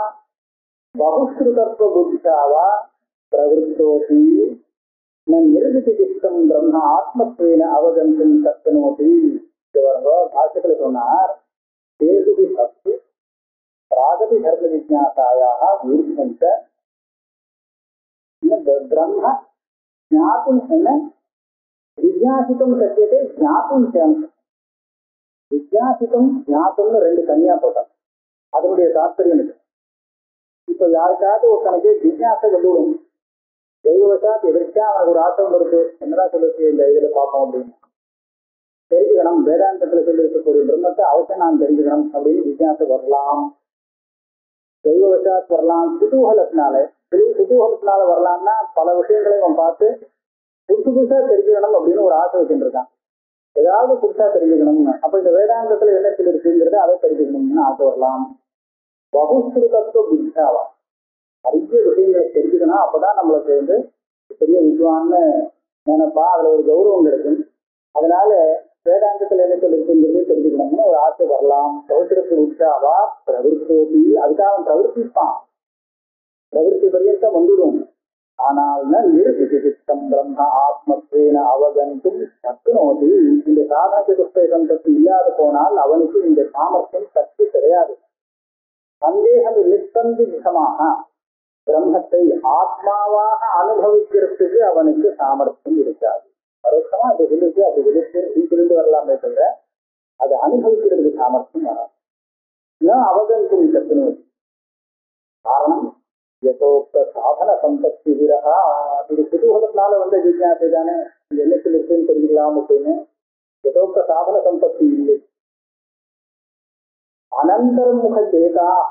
பகுஸ்ருதத்வ புத்தியாவா பிரவருத்தோபி நிர்விசிகிஷ்டம் பிரம்ம ஆத்மத்வேன அவகந்தும் சக்னோதி. பாஷைகளை சொன்னார், தேசுபி சத்து பிராகபி தர்ம ஜிஜ்ஞாசாயாக ஊர்வந்த பிரம்ம ஜாத்தும் என்ன விஜ்ஞாசித்தும் சத்தியத்தை ஜாத்தும் சேமம். விஜ்ஞாசித்தும் ஜாத்தும்னு 2 தனியா போட்டார். அதனுடைய தாற்பயம் இருக்கு. இப்ப யாருக்காவது ஒரு கணக்கு ஜிஜ்ஞாசை வந்துவிடும். தெய்வவசாத் எதிர்த்தா அவனுக்கு ஒரு ஆட்டம் இருக்கு, என்னடா சொல்லிருக்கு இந்த இதுல பார்ப்போம் அப்படின்னு தெரிஞ்சுக்கணும். வேதாந்தத்துல சொல்லி இருக்கக்கூடிய பிரம்மத்தை அவசியம் நான் தெரிஞ்சுக்கணும் அப்படின்னு ஜிஜ்ஞாசை வரலாம். தெய்வவசாத் வரலாம். குதூகலத்தினால குதூகலத்தினால வரலாம்னா பல விஷயங்களை அவன் பார்த்து புதுசா தெரிஞ்சுக்கணும் அப்படின்னு ஒரு ஆசை வச்சுட்டு இருக்கான். ஏதாவது புதுசா தெரிஞ்சுக்கணும்னு. அப்ப இந்த வேதாந்தத்துல என்ன சொல்லிருக்குங்கிறது அதை தெரிஞ்சுக்கணும்னு ஆசை வரலாம். பகுஸ்ருதத்துவ புத்தியாவா நிறைய விஷயங்களை தெரிஞ்சுக்கணும். அப்பதான் நம்மளுக்கு பெரிய வித்வான்னு நினைப்பா, அதுல ஒரு கௌரவம் கிடைக்கும். அதனால வேதாந்தத்துல என்ன சொல்லிருக்குங்கிறதே தெரிஞ்சுக்கணும்னு ஒரு ஆசை வரலாம். பகுஸ்ருத புத்தியாவா பிரவருத்தோபி, அதுக்காக அவன் பிரவருத்திப்பான், பிரவருத்தி பரியந்தம் வந்துடும். ஆனால் நிர்விசிகிஷ்டம் பிரம்ம ஆத்மத்வேன அவகந்தும் சக்னோதி. இந்த சாதன சதுஷ்டய சம்பத்தி இல்லாத போனால் அவனுக்கு இந்த சாமர்த்தியம் சக்தி கிடையாது. சந்தேகம் நிசந்திகமாக பிரம்மத்தை ஆத்மாவாக அனுபவிக்கிறதுக்கு அவனுக்கு சாமர்த்தியம் இருக்காது. பரோட்சமா அது சொல்லிட்டு அப்படி சொல்லிட்டு வரலாமே தவிர அதை அனுபவிக்கிறதுக்கு சாமர்த்தியம் வராது. அவகந்தும் சக்னோதி. காரணம் யதோக்த சாதன சம்பத்தி விரகா. இது குதூகலத்தினால வந்த ஜிஜ்ஞாசை தானே, இது என்னத்தில் இருக்குன்னு தெரிஞ்சுக்கலாம் அப்படின்னு. யதோக்த சாதன சம்பத்தி இல்லை. அனந்தர்முக சேதாக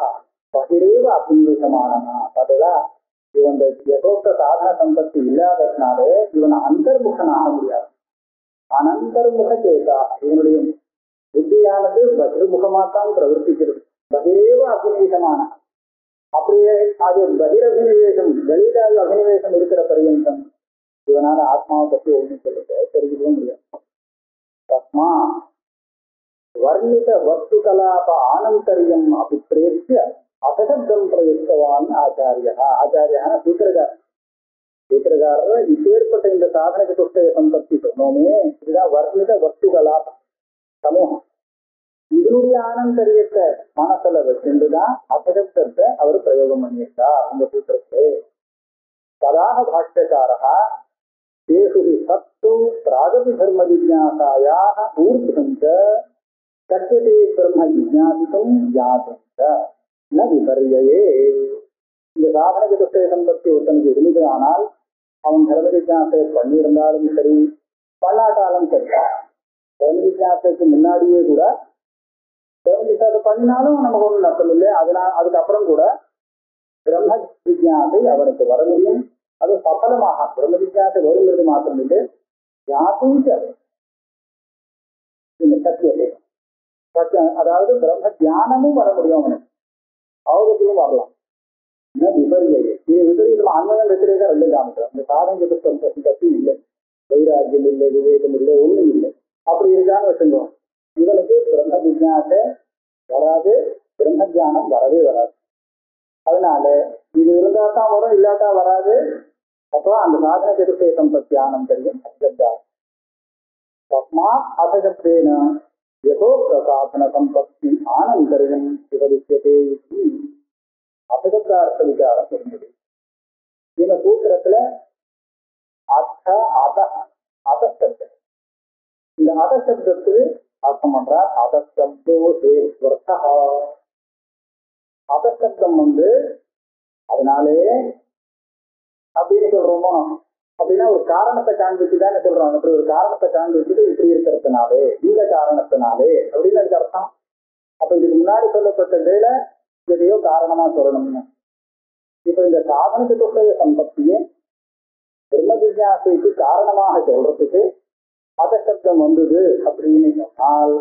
பகிரேவ அபிவேசமானனா. அதுதான் இவன் யதோக்த சாதன சம்பத்தி இல்லாததுனாலே இவன் அந்தர்முகனாக முடியாது. அனந்தர்முக சேதா, இவனுடைய புத்தியானது பகிர்முகமாத்தான் பிரவர்த்திக்கிறது. பகிரேவ அபிநிவேசமான, அப்படியே அது பகிரபினிவேசம் வெளியிலாக அபினிவேசம் இருக்கிற பரியந்தம் இவனால ஆத்மாவை பற்றி ஒண்ணு சொல்லிட்டு தெரிஞ்சுக்கவும் முடியாது. தஸ்மா வர்ணித வஸ்து கலாப ஆனந்தரியம் அபிப்பிரேத்திய அசதம் பிரயுக்தவான் ஆச்சாரியா. ஆச்சாரியான சூத்திரகாரர் இப்பேற்பட்ட இந்த சாதன சதுஷ்டய சம்பத்தி சொன்னோமே, இதுதான் வர்ணித வஸ்து கலாப சமூகம். இதனுடைய ஆனந்தரியத்தை மனசுல வச்சுதான் அசதத்தை அவர் பிரயோகம் பண்ணியிருக்கார் இந்த சூத்திரத்தை. ததாக பாஷ்யக்காரா தேசு சத்து பிராகபி தர்ம ஜிஜ்ஞாசாயாக ஊர்த்வந்த சத்தியதே பிரம்ம ஜிஜ்ஞாசித்தும் யாதும் ந விபர்யே. இந்த சாதன சதுஷ்டய சம்பத்தி ஒருத்தனுக்கு இருந்தது, ஆனால் அவன் தர்ம ஜிஜ்ஞாசை பண்ணியிருந்தாலும் சரி பண்ணாட்டாலும் சரி, தர்ம ஜிஜ்ஞாசைக்கு முன்னாடியே கூட தர்ம ஜிஜ்ஞாசை பண்ணினாலும் நமக்கு ஒன்றும் நஷ்டம் இல்லை. அதுக்கப்புறம் கூட பிரம்ம ஜிஜ்ஞாசை அவனுக்கு வர முடியும். அது சஃலமாக பிரம்ம ஜிஜ்ஞாசை வருங்கிறது மாத்திரம் இல்லை, யாரும் இந்த சத்தியத்தை அதாவது பிரம்ம தியானமும் வர முடியும், அவனுக்கு அவகத்திலும் வரலாம். விபரியை இது விபரீதம் அன்மயம் வெற்றியாக ரெண்டு காமிக்கிறோம். இந்த சாதனை பற்றி இல்லை, வைராக்கியம் இல்லை, விவேகம் இல்லை, ஒண்ணும் இல்லை. அப்படி இருக்கான்னு வச்சுருந்தோம். இவனுக்கு பிரம்ம ஜிஜ்ஞாசை வராது, பிரம்ம தியானம் வரவே வராது. அதனால இது இருந்தா தான் வரும், இல்லாட்டா வராது. அப்போ அந்த சாதன சதுஷ்டய சம்பத்தி ஆனந்தரியம் அசப்தார். தஸ்மாத் அசப்தேன யதோக்த சாதன சம்பத்தி ஆனந்தரியம் விவரிக்கதே அசப்தார்த்த விசாரம் இருந்தது. இந்த சூத்திரத்துல அர்த்த அத அதசப்தம், இந்த அதசப்தத்துக்கு அர்த்தம் பண்றார் அதசப்தோ சேஸ்வர்த்தா. அதசப்தம் அதனாலே அப்படின்னு சொல்றோமோ, அப்படின்னா ஒரு காரணத்தை காண்பிச்சுதானே சொல்றோம். அப்படி ஒரு காரணத்தை காண்பிச்சுட்டு இப்படி இருக்கிறதுனாலே, இந்த காரணத்தினாலே அப்படின்னு அதுக்கு அர்த்தம். அப்ப இதுக்கு முன்னாடி சொல்லப்பட்ட வேலை எதையோ காரணமா சொல்லணும்னு. இப்ப இந்த சாதன சதுஷ்டய சம்பத்தியை பிரம்ம ஜிஜ்ஞாசைக்கு காரணமாக சொல்றதுக்கு அதசப்தம் வந்தது அப்படின்னு சொன்னால்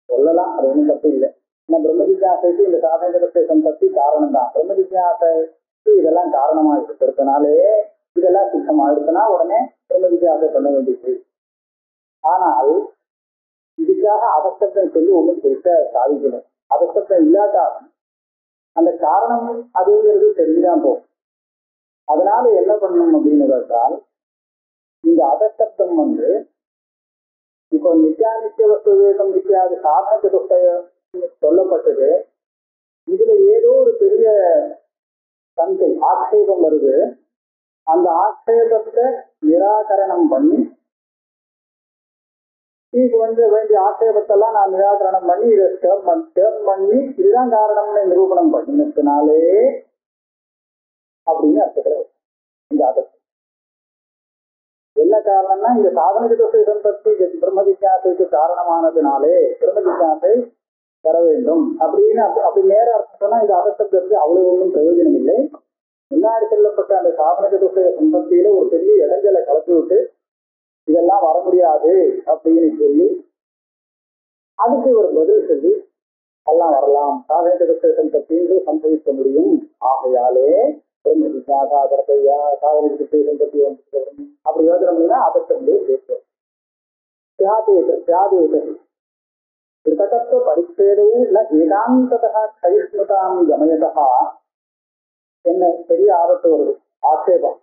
சொல்லலாம், அது ஒன்றும் தப்பு இல்லை. ஏன்னா பிரம்ம ஜிஜ்ஞாசைக்கு இந்த சாதன சதுஷ்டய சம்பத்தி காரணம் தான். பிரம்ம ஜிஜ்ஞாசைக்கு இதெல்லாம் காரணமா இருக்கிறதுனாலே இதெல்லாம் சித்தமா இருக்குன்னா உடனே பிரம்ம ஜிஜ்ஞாசை பண்ண வேண்டியது. ஆனால் இதுக்காக அதசப்தம் சொல்லி ஒன்றும் பெருசா சாதிக்கணும். அதசப்தம் இல்லாட்டாலும் அந்த காரணம் அதுங்கிறது தெரிஞ்சுதான் போகும். அதனால என்ன பண்ணணும் அப்படின்னு கேட்டால், இந்த அதசப்தம் இப்போ நித்தியானித்திய வஸ்து விவேகம் நித்தியாது சாதன சதுஷ்டய சொல்லப்பட்டது. இதுல ஏதோ ஒரு பெரிய சந்தை ஆட்சேபம் வருது. அந்த ஆட்சேபத்தை நிராகரணம் பண்ணி, இது வேண்டிய ஆட்சேபத்தெல்லாம் நான் நிராகரணம் பண்ணி இதை டேர்ன் பண்ணி இதுதான் காரணம்னு நிரூபணம் பண்ணினதுனாலே அப்படின்னு அர்த்தத்தில் இந்த அதசப்தம் என்ன காரணம்னா, இந்த சாதன சதுஷ்டய சம்பத்தி பிரம்ம ஜிஜ்ஞாசைக்கு காரணமானதுனாலே பிரம்ம ஜிஜ்ஞாசை வர வேண்டும் அப்படின்னு அப்படி நேர அர்த்தம் சொன்னா இந்த அதசப்தத்துக்கு அவ்வளவு ஒன்றும் பிரயோஜனம் இல்லை. முன்னாடி சொல்லப்பட்ட அந்த சாதன சதுஷ்டய சம்பத்தியில ஒரு பெரிய இடைஞ்சலை கலந்து விட்டு இதெல்லாம் வர முடியாது அப்படின்னு சொல்லி அதுக்கு ஒரு பதில் சொல்லி எல்லாம் வரலாம், சாதன சதுஷ்டய சம்பத்தின்னு சம்பவிக்க முடியும். ஆகையாலே பிரம்ம ஜிஜ்ஞாசா கர்த்தையா சாதன சதுஷ்டய சம்பத்தி அப்படி யோசனை பண்ணினா அதசப்தே சேர்ப்போம். கிருதகத்துவ பரிச்சேதவும் ந ஏகாந்ததா கைஷ்ணுதாம் கமயதா. என்ன பெரிய ஆபத்து வருது, ஆட்சேபம்.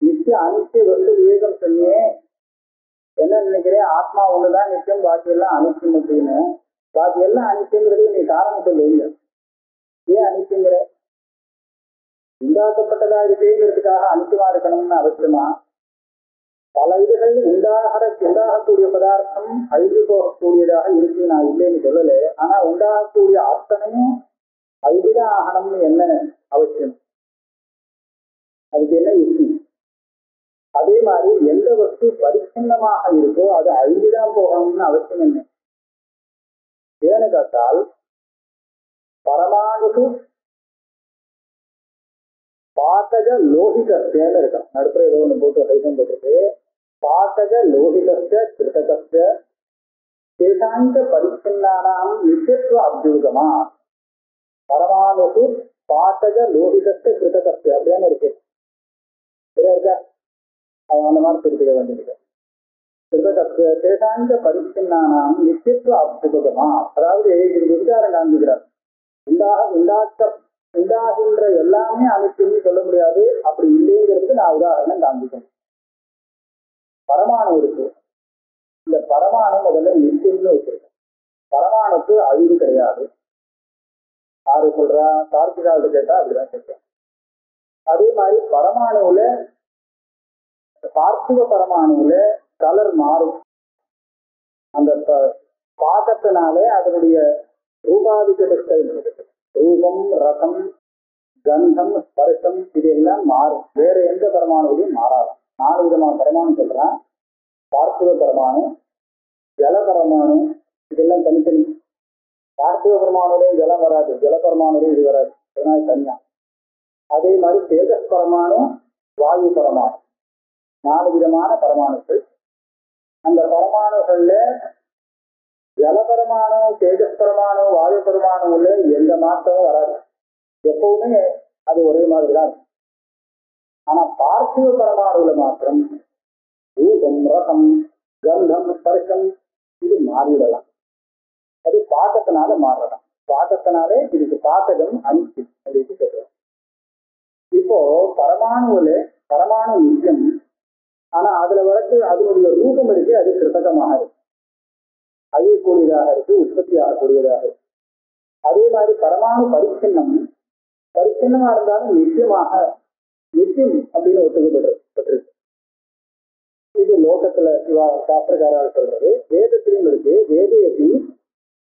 நித்திய அனித்திய வஸ்து விவேகம் சொன்னியே, என்ன நினைக்கிறேன், ஆத்மா ஒண்ணுதான் நித்தியம், பாக்கி எல்லாம் அனித்தியம் அப்படின்னு. பாக்கி எல்லாம் அனித்தியங்கிறது நீ காரணம் சொல்லுவீங்க. ஏன் அனித்தியங்கிற? உண்டாக்கப்பட்டதா இருக்கேங்கிறதுக்காக அனித்தியமா இருக்கணும்னு அவசியமா? பல இதுகள் உண்டாகக்கூடிய பதார்த்தம் அழிந்து போகக்கூடியதாக இருக்கு, நான் இல்லைன்னு சொல்லலை. ஆனா உண்டாகக்கூடிய அத்தனையும் அதுதான் ஆகணும்னு என்ன அவசியம்? அதுக்கு என்ன யுக்தி? அதே மாதிரி எந்த வஸ்து பரிச்சின்னமாக இருக்கோ அது அழிஞ்சுதான் போகணும்னு அவசியம் என்ன? ஏன்னு கேட்டால் பரமாணுக்கு பாத்தக லோகிதஸ்தேன்னு இருக்கும். நடுப்புற ஏதோ ஒண்ணு போட்டு கைதம் போட்டுருக்கு. பாத்தக லோகிதஸ்த கிருதகஸ்த தேசாந்த பரிச்சின்னானாம் நித்தியத்துவ அபியூகமா. பரமாணுக்கு பாத்தக லோகிதஸ்த கிருதகஸ்த அப்படின்னு இருக்கு. சரியா இருக்கா? அந்த மாதிரி திருப்பிட வேண்டியிருக்கு. கிருதகஸ்த தேசாந்த பரிச்சின்னானாம் நித்தியத்துவ அபியூகமா. அதாவது இது விசாரம் காண்பிக்கிறார். உண்டாகின்ற எல்லாமே அனைத்துன்னு சொல்ல முடியாது. அப்படி இல்லைங்கிறது நான் உதாரணம் காண்பிக்கணும். பரமாணு இருக்கு. இந்த பரமாணு முதல்ல நித்தியம்னு வச்சிருக்கேன். பரமாணுக்கு அழிவு கிடையாது. யாரு சொல்றா? கார்த்திகாவிட கேட்டா அப்படிதான் கேட்கிறேன். அதே மாதிரி பரமாணுல பார்த்திவ பரமாணுல கலர் மாறும். அந்த பாகத்தினாலே அதனுடைய ரூபாதிக்கத்தை ரூபம், ரசம், கந்தம், ஸ்பர்சம் இதெல்லாம் மாறும். வேற எந்த பரமாணுவிலையும் மாறாது. 4 விதமான பரமாணு சொல்றேன். பார்த்திவ பரமாணு, ஜல பரமாணு, இதெல்லாம் தனித்தனி. பார்த்திவ பரமாணுலையும் ஜலம் வராது, ஜல பரமாணுலையும் இது வராது, அதனால தனியா. அதே மாதிரி தேஜஸ் பரமாணு, வாயு பரமாணு, 4 விதமான பரமாணுக்கள். அந்த பரமாணுகள்ல ஜல பரமாணு, தேஜஸ் பரமாணு, வாயு பரமாணுல எந்த மாற்றமும் வராது. எப்பவுமே அது ஒரே மாதிரி தான். ஆனா பார்த்திவ பரமாணுல மாத்திரம் ரூபம், ரசம், கந்தம், ஸ்பர்சம் இது மாறிடலாம். அது பாக்கத்தினால மாறலாம். பாக்கத்தினாலே இதுக்கு பாத்தகம் அனுப்பி அப்படின்னு சொல்றோம். இப்போ பரமாணு நித்தியம். ஆனா அதுல வரது அதனுடைய ரூபம் இருக்கு, அது கிருத்தகமாக இருக்கு, அழியக்கூடியதாக இருக்கு, உற்பத்தி ஆகக்கூடியதாக இருக்கு. அதே மாதிரி பரமாணு பரிச்சின்னமா இருந்தாலும் நித்தியம் அப்படின்னு ஒத்துக்கப்பட்டிருக்கு. இது லோகத்துல சாஸ்திரக்காரர் சொல்றது. வேதத்திலும் இருக்கு. வேதேபி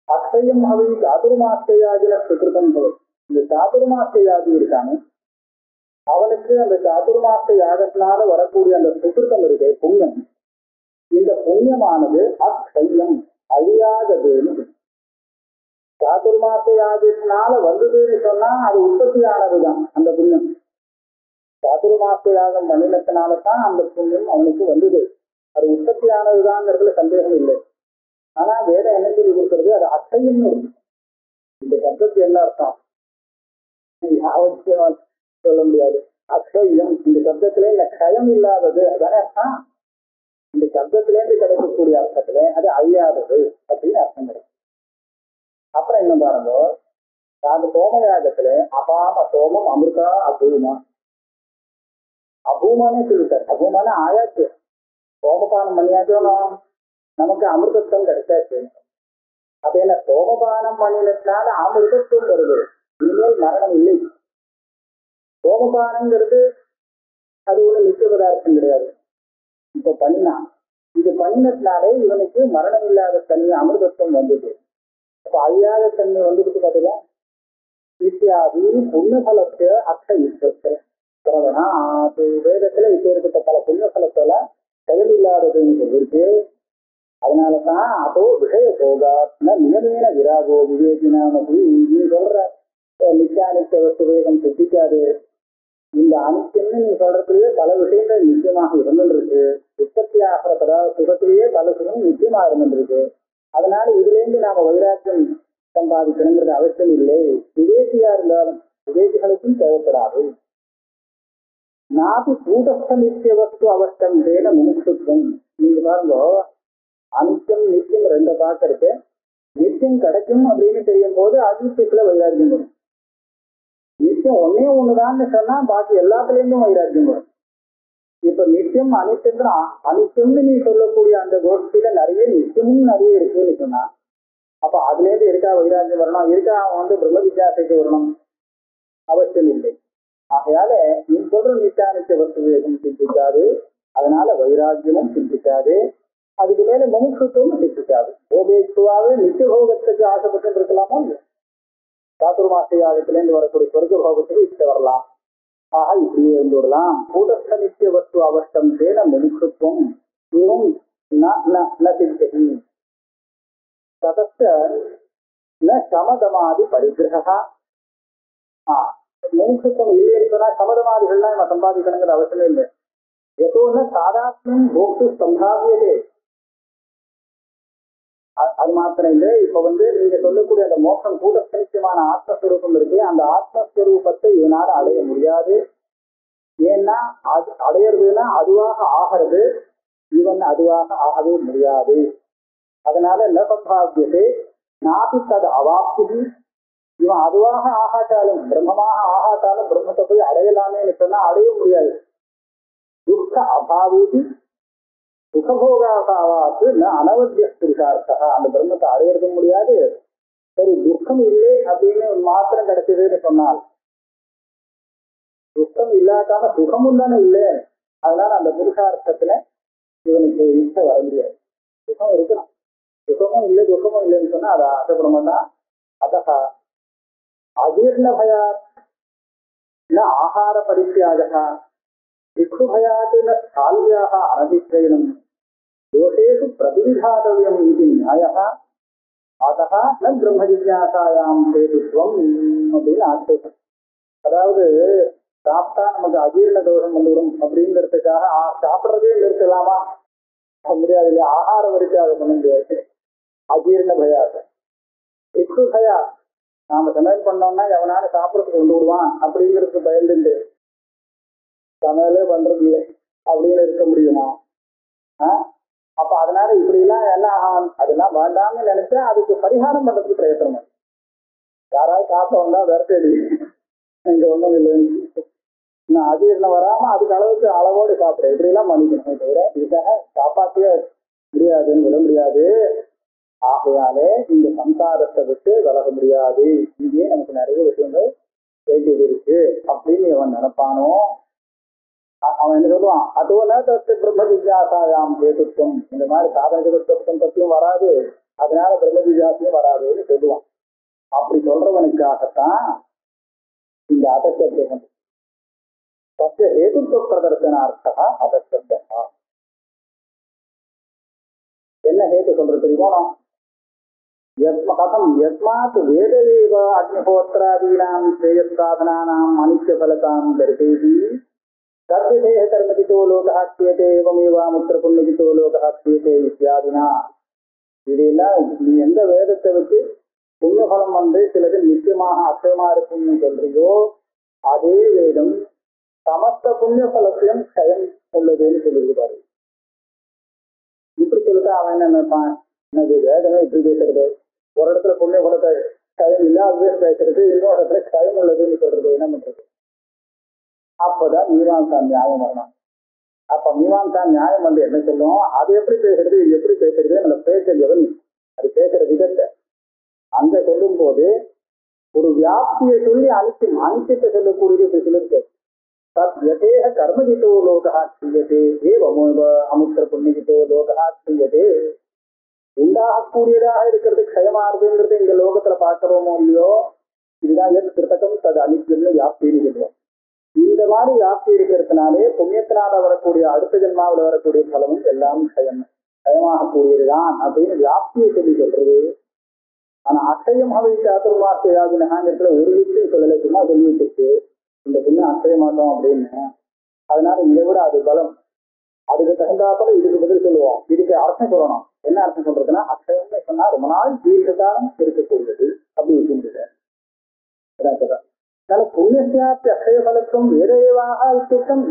அக்ஷயம் அவை சாதுர்மாஸ்தயாதின சுகிருதம் போல். இந்த சாதுர்மாஸ்தயாதி இருக்கானே அவனுக்கு அந்த சாதுர்மாஸ்த யாகத்தினால வரக்கூடிய அந்த சுகிருதம் இருக்கு, புண்ணியம். இந்த புண்ணியமானது அக்ஷயம் அழியாததுன்னு. சாதுர்மாச யாகத்தினால வந்ததுன்னு சொன்னா அது உற்பத்தியானதுதான் அந்த புண்ணியம். சாதுர்மாச யாகம் பண்ணினத்தினால்தான் அந்த புண்ணியம் அவனுக்கு வந்தது. அது உற்பத்தியானதுதான்ங்கிறதுல சந்தேகம் இல்லை. ஆனா வேதம் என்ன சொல்லி கொடுக்கறது? அது அக்ஷயம்னு இருக்கு. இந்த சப்தத்துக்கு என்ன அர்த்தம் அவசியம் சொல்ல முடியாது. அக்ஷயம் இந்த சப்தத்திலே இந்த க்ஷயம் இல்லாதது அதானே அர்த்தம். இந்த சப்தத்திலேருந்து கிடைக்கக்கூடிய அர்த்தத்துல அது அழியாதது அப்படின்னு அர்த்தம் கிடைக்கும். அப்புறம் என்ன பாருங்க, அந்த சோமயாகத்துல அபாம சோமம் அமிர்தா அபூமா. அபூமானே சொல்லிட்டார். அபூமான ஆயாச்சு, சோமபானம் பண்ணியாச்சோன்னா நமக்கு அமிர்தத்துவம் கிடைச்சாச்சு. அப்ப என்ன, சோமபானம் பண்ணினதுனால அமிர்தத்துவம் வருது, இனிமேல் மரணம் இல்லை. சோமபானங்கிறது அது ஒரு நித்திய பதார்த்தம் கிடையாது. இப்ப பண்ணினா இது பண்ணினதுனாலே இவனுக்கு மரணம் இல்லாத தன்மை அமிர்தத்துவம் வந்தது. அப்ப அழியாத தன்மை வந்துருக்கு பார்த்தீங்களா. இத்தியாதி புண்ணியபலத்தை அக்ஷயித்தே பிரதனா வேதத்துல இப்ப இருக்கிற பல புண்ணியபலத்துல செயலில்லாததுன்னு சொல்லிருக்கு. அதனாலதான் அதோ விஷய போகாத்ன நியமேன விராகோ விவேகினாமதி. நீ சொல்ற நித்தியானித்த வஸ்து வேகம் சித்திக்காது. இந்த அனித்தியம்னு நீ சொல்றதுலயே பல விஷயங்கள் நிச்சயமாக இருந்துருக்கு. உற்பத்தி ஆகிற சுகத்திலேயே பல சுகம் நிச்சயமா இருந்துருக்கு. அதனால இதுல இருந்து நாம வைராக்கியம் சம்பாதிக்கணுங்கிறது அவசியம் இல்லை. விவேகியா இருந்தாலும் விவேகிகளுக்கும் தேவைப்படாது. நாபி கூட்டஸ்த நித்திய வஸ்து அவஸ்தம் வேண முமுட்சுத்துவம். நீங்க பாருங்க, அனித்தியம் நித்தியம் 2 பார்க்க இருக்கு. நித்தியம் கிடைக்கும் அப்படின்னு தெரியும் போது அதிசயத்துல வைராக்கியம் வரும். நித்தியம் ஒன்னே ஒண்ணுதான்னு சொன்னா பாக்கி எல்லாத்துலேருந்தும் வைராக்கியம் வரும். இப்ப நித்தியம் அனித்தியம்னு நீ சொல்லக்கூடிய அந்த கோஷ்டியில நிறைய நித்தியமும் நிறைய இருக்குன்னு சொன்னா அப்ப அதுல இருந்து இருக்கா வைராக்கியம் வரணும், இருக்கா அவன் பிரம்ம வித்தியாசத்துக்கு வரணும்? அவசியம் இல்லை. ஆகையால நீ சொல்ற நித்தியானித்திய வஸ்து வேகம் சிந்திக்காது. அதனால வைராக்கியமும் சிந்திக்காது. அதுக்கு மேல முமுட்சுத்துவமும் சிந்திக்காது. போகேச்சுவாவே நித்திய போகத்துக்கு ஆசைப்பட்டு இருக்கலாமா? சாதுர்மாச யாகத்திலேருந்து வரக்கூடிய சொர்க்க போகத்துக்கு இஷ்ட வரலாம். ஆக இப்படியே இருந்து விடலாம். கூட்டஸ்த நித்திய வஸ்து அவஸ்தம் தேன முமுட்சுத்துவம் இவம் சித்தி ததஸ்த ந சமதமாதி பரிகிரகா. முமுட்சுத்துவம் இல்லைன்னு சொன்னா சமதமாதிகள்லாம் நம்ம சம்பாதிக்கணுங்கிற அவசியமே இல்லை. எதோன்னு சாதாத்மியம் போக்து சம்பாவியதே. அது மாத்திரம் இல்லை. இப்ப நீங்க சொல்லக்கூடிய அந்த மோட்சம் கூட்டஸ்தனித்தியமான ஆத்மஸ்வரூபம் இருக்கு. அந்த ஆத்மஸ்வரூபத்தை இவனால அடைய முடியாது. ஏன்னா அது அடையிறதுன்னா அதுவாக ஆகிறது, இவன் அதுவாக ஆகவே முடியாது. அதனால நபாவியதே நாபி தது அவாப்தி. இவன் அதுவாக ஆகாட்டாலும் பிரம்மமாக ஆகாட்டாலும் பிரம்மத்தை போய் அடையலாமேன்னு சொன்னா அடைய முடியாது. துக்க அபாவேதி சுகபோகாவாத்து அனவத்திய புருஷார்த்தா. அந்த பிரம்மத்தை அடையிறதும் முடியாது. சரி, துக்கம் இல்லை அப்படின்னு மாத்திரம் கிடைச்சதுன்னு சொன்னால், துக்கம் இல்லாதாம சுகமும் தானே இல்லை. அதனால அந்த புருஷார்த்தத்துல இவனுக்கு இஷ்டம் வர முடியாது. சுகம் இருக்கணும், சுகமும் இல்லை துக்கமும் இல்லைன்னு சொன்னா அதை ஆசைப்பட மாட்டான். அதா அஜீர்ண பயா ஆகார பரித்தியாகா திக்குபயாத் ந ஸ்தால்யாக அனதிக்ரயணம் தோஷேஷு பிரதிவிதாதவியம் இது நியாயः அதः ந பிரம்ம ஜிஜ்ஞாசாயாம் ஹேதுத்வம் அப்படின்னு ஆட்சேபம். அதாவது சாப்பிட்டா நமக்கு அஜீர்ண தோஷம் வந்துவிடும் அப்படிங்கிறதுக்காக சாப்பிட்றதே நிறுத்தலாமா? முடியாது இல்லையா? ஆகார வரிக்காக பண்ண முடியாது. அஜீர்ண பயாது திக்கு பயா, நாம சமையல் பண்ணோம்னா எவனால சாப்பிட்றதுக்கு கொண்டு விடுவான் அப்படிங்கிறதுக்கு பயந்துட்டு சமையலே பண்றது இல்லை அப்படின்னு இருக்க முடியுமா? அப்ப அதனால இப்படி எல்லாம் என்ன ஆகும், அதெல்லாம் வேண்டாம்னு நினைச்சா அதுக்கு பரிகாரம் பண்றதுக்கு பிரயத்தனம். யாராவது சாப்பிட வந்தா விரட்டடி, இங்க ஒண்ணும் இல்லைன்னு அஜீர்ணம் வராம அதுக்கு அளவுக்கு அளவோடு சாப்பிட இப்படி எல்லாம் பண்ணிக்கணும். தவிர இதுக்காக காப்பாற்றவே முடியாதுன்னு விட முடியாது. ஆகையாலே இந்த சம்சாரத்தை விட்டு விலக முடியாது. இங்கே நமக்கு நிறைய விஷயங்கள் வேண்டியது இருக்கு அப்படின்னு அவன் நினைப்பானோ அவன் என்ன சொல்லுவான், அதுவனா பிரம்ம ஜிஜ்ஞாசாயாம் ஹேதுத்வம். இந்த மாதிரி சாதன ஜெகத்துவம் பத்தியும் வராது, அதனால பிரம்ம ஜிஜ்ஞாசையும் வராதுன்னு சொல்லுவான். அப்படி சொல்றவனுக்காகத்தான் இந்த அதசப்தம். தஸ்ய ஹேதுத்வ பிரதர்சனார்த்தா அதசப்தா. என்ன ஹேத்து சொல்றது தெரியுமோ? கதம் யஸ்மாத் வேத ஏவ அக்னிஹோத்ராதீனாம் ஸ்ரேயஸ்சாதனானாம் அனித்ய பலதாம் தர்சயதி சத்யதேஹ கர்மஜிதோ லோகः க்ரியதே ஏவமேவ முத்திர புண்ணியஜிதோ லோகः க்ரியதே இத்யாதினா. இதெல்லாம் நீ எந்த வேதத்தை வச்சு புண்ணியபலம் சிலது நிச்சயமாக அக்ஷயமா இருக்குன்னு சொல்றியோ அதே வேதம் சமஸ்த புண்ணிய பலத்தையும் க்ஷயம் உள்ளதுன்னு சொல்லியிருப்பாரு. இப்படி சொல்லிட்டு அவன் என்ன நினைப்பான், எனக்கு வேதமே இப்படி பேசுறது, ஒரு இடத்துல புண்ணிய பலத்தை க்ஷயம் இல்லாதவே பேசுறது, இன்னொரு இடத்துல க்ஷயம் உள்ளதுன்னு சொல்றது, என்ன பண்றது? அப்பதான் மீமாம்சா நியாயம் வரணும். அப்ப மீமாம்சா நியாயம் என்ன சொல்லும், அது எப்படி பேசுறது இது எப்படி பேசுறது, நம்ம பேச கவனி, அது பேசுற விதத்தை அங்க சொல்லும் போது ஒரு வியாப்தியை சொல்லி அனித்தியத்தை சொல்லக்கூடியது சொல்லிருக்கு. சத்யதேஹ கர்மஜிதோ லோகः க்ரியதே ஏவமேவ அமுத்திர புண்ணியஜிதோ லோகः க்ரியதே. உண்டாகக்கூடியதாக இருக்கிறது க்ஷயமாகுதுங்கிறது இந்த லோகத்துல பார்க்கிறோமோ இல்லையோ, இதுதான் எத் கிருத்தகம் தது அனித்தியம்னு வியாப்தின்னு சொல்லுவோம். இந்த மாதிரி வியாப்தி இருக்கிறதுனாலே புண்ணியத்தினால வரக்கூடிய அடுத்த ஜென்மாவில் வரக்கூடிய பலமும் எல்லாம் க்ஷயமாகக்கூடியதுதான் அப்படின்னு வியாப்தியை சொல்லி சொல்றது. ஆனா அக்ஷயம் அவை சாதுர்மாசையாகினகாங்கிறதுல ஒரு விஷயம் சொல்லலை, சும்மா சொல்லி வச்சிருக்கு இந்த புண்ணியம் அக்ஷயமாட்டோம் அப்படின்னு. அதனால இதை விட அது பலம், அதுக்கு தகுந்தாப்பல இதுக்கு பதில் சொல்லுவோம். இதுக்கு அர்த்தம் சொல்லணும். என்ன அர்த்தம் சொல்றதுன்னா, அக்ஷயம்னு சொன்னா ரொம்ப நாள் தீர்க்ககாலம் இருக்கக்கூடியது அப்படி இருக்கின்றது. அதனால புண்ணியத்தியார்த்தி அக்ஷய பலத்துவம் வேறையவாக இத்திட்டம்.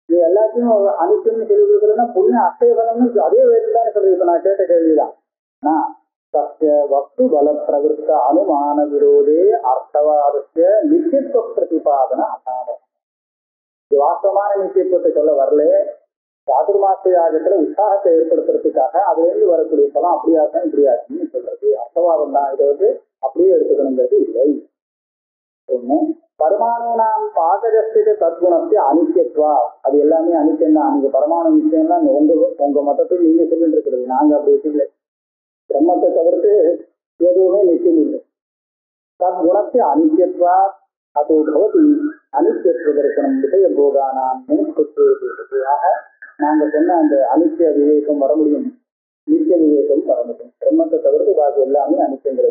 இது எல்லாத்தையும் அனித்தியம்னு சொல்லி கொடுக்குறதுன்னா புண்ணிய அக்ஷய பலம்னு அதே வேறுதான் சொல்றது. இப்ப நான் கேட்ட கேள்விதான். சத்திய வஸ்து பல பிரவருத்த அனுமான விரோதே அர்த்தவாதத்திய நித்தியத்துவ பிரதிபாதன அசாதம். இது வாஸ்தவமான நித்தியத்துவத்தை சொல்ல வரல, சாதுர்மாச யாகத்துல உற்சாகத்தை ஏற்படுத்துறதுக்காக அதுல இருந்து வரக்கூடிய பலம் அப்படியாதான் இப்படியாச்சுன்னு சொல்றது அர்த்தவாதம் தான். இதை அப்படியே எடுத்துக்கணுங்கிறது இல்லை. ஒண்ணு பரமாணு நாம் பாகஜஸ்தித தத்குணத்தை அனித்தியத்வா, அது எல்லாமே அனித்தியம் தான். நீங்க பரமாணு நிச்சயம்லாம் உங்க மதத்துக்கு நீங்க சொல்லிட்டு இருக்கிறது, நாங்க அப்படி இல்லை. பிரம்மத்தை தவிர்த்து எதுவுமே நிச்சயம் இல்லை. தற்குணத்தை அனித்தியத்வா அதோ பவதி அனித்தியத்துவ தரிசனம் விதய போகானாம் ஆக நாங்க சொன்ன அந்த அனித்திய விவேகம் வர முடியும், நித்திய விவேகம் வர முடியும். பிரம்மத்தை தவிர்த்து பாக்கி எல்லாமே அனித்தியங்கள்.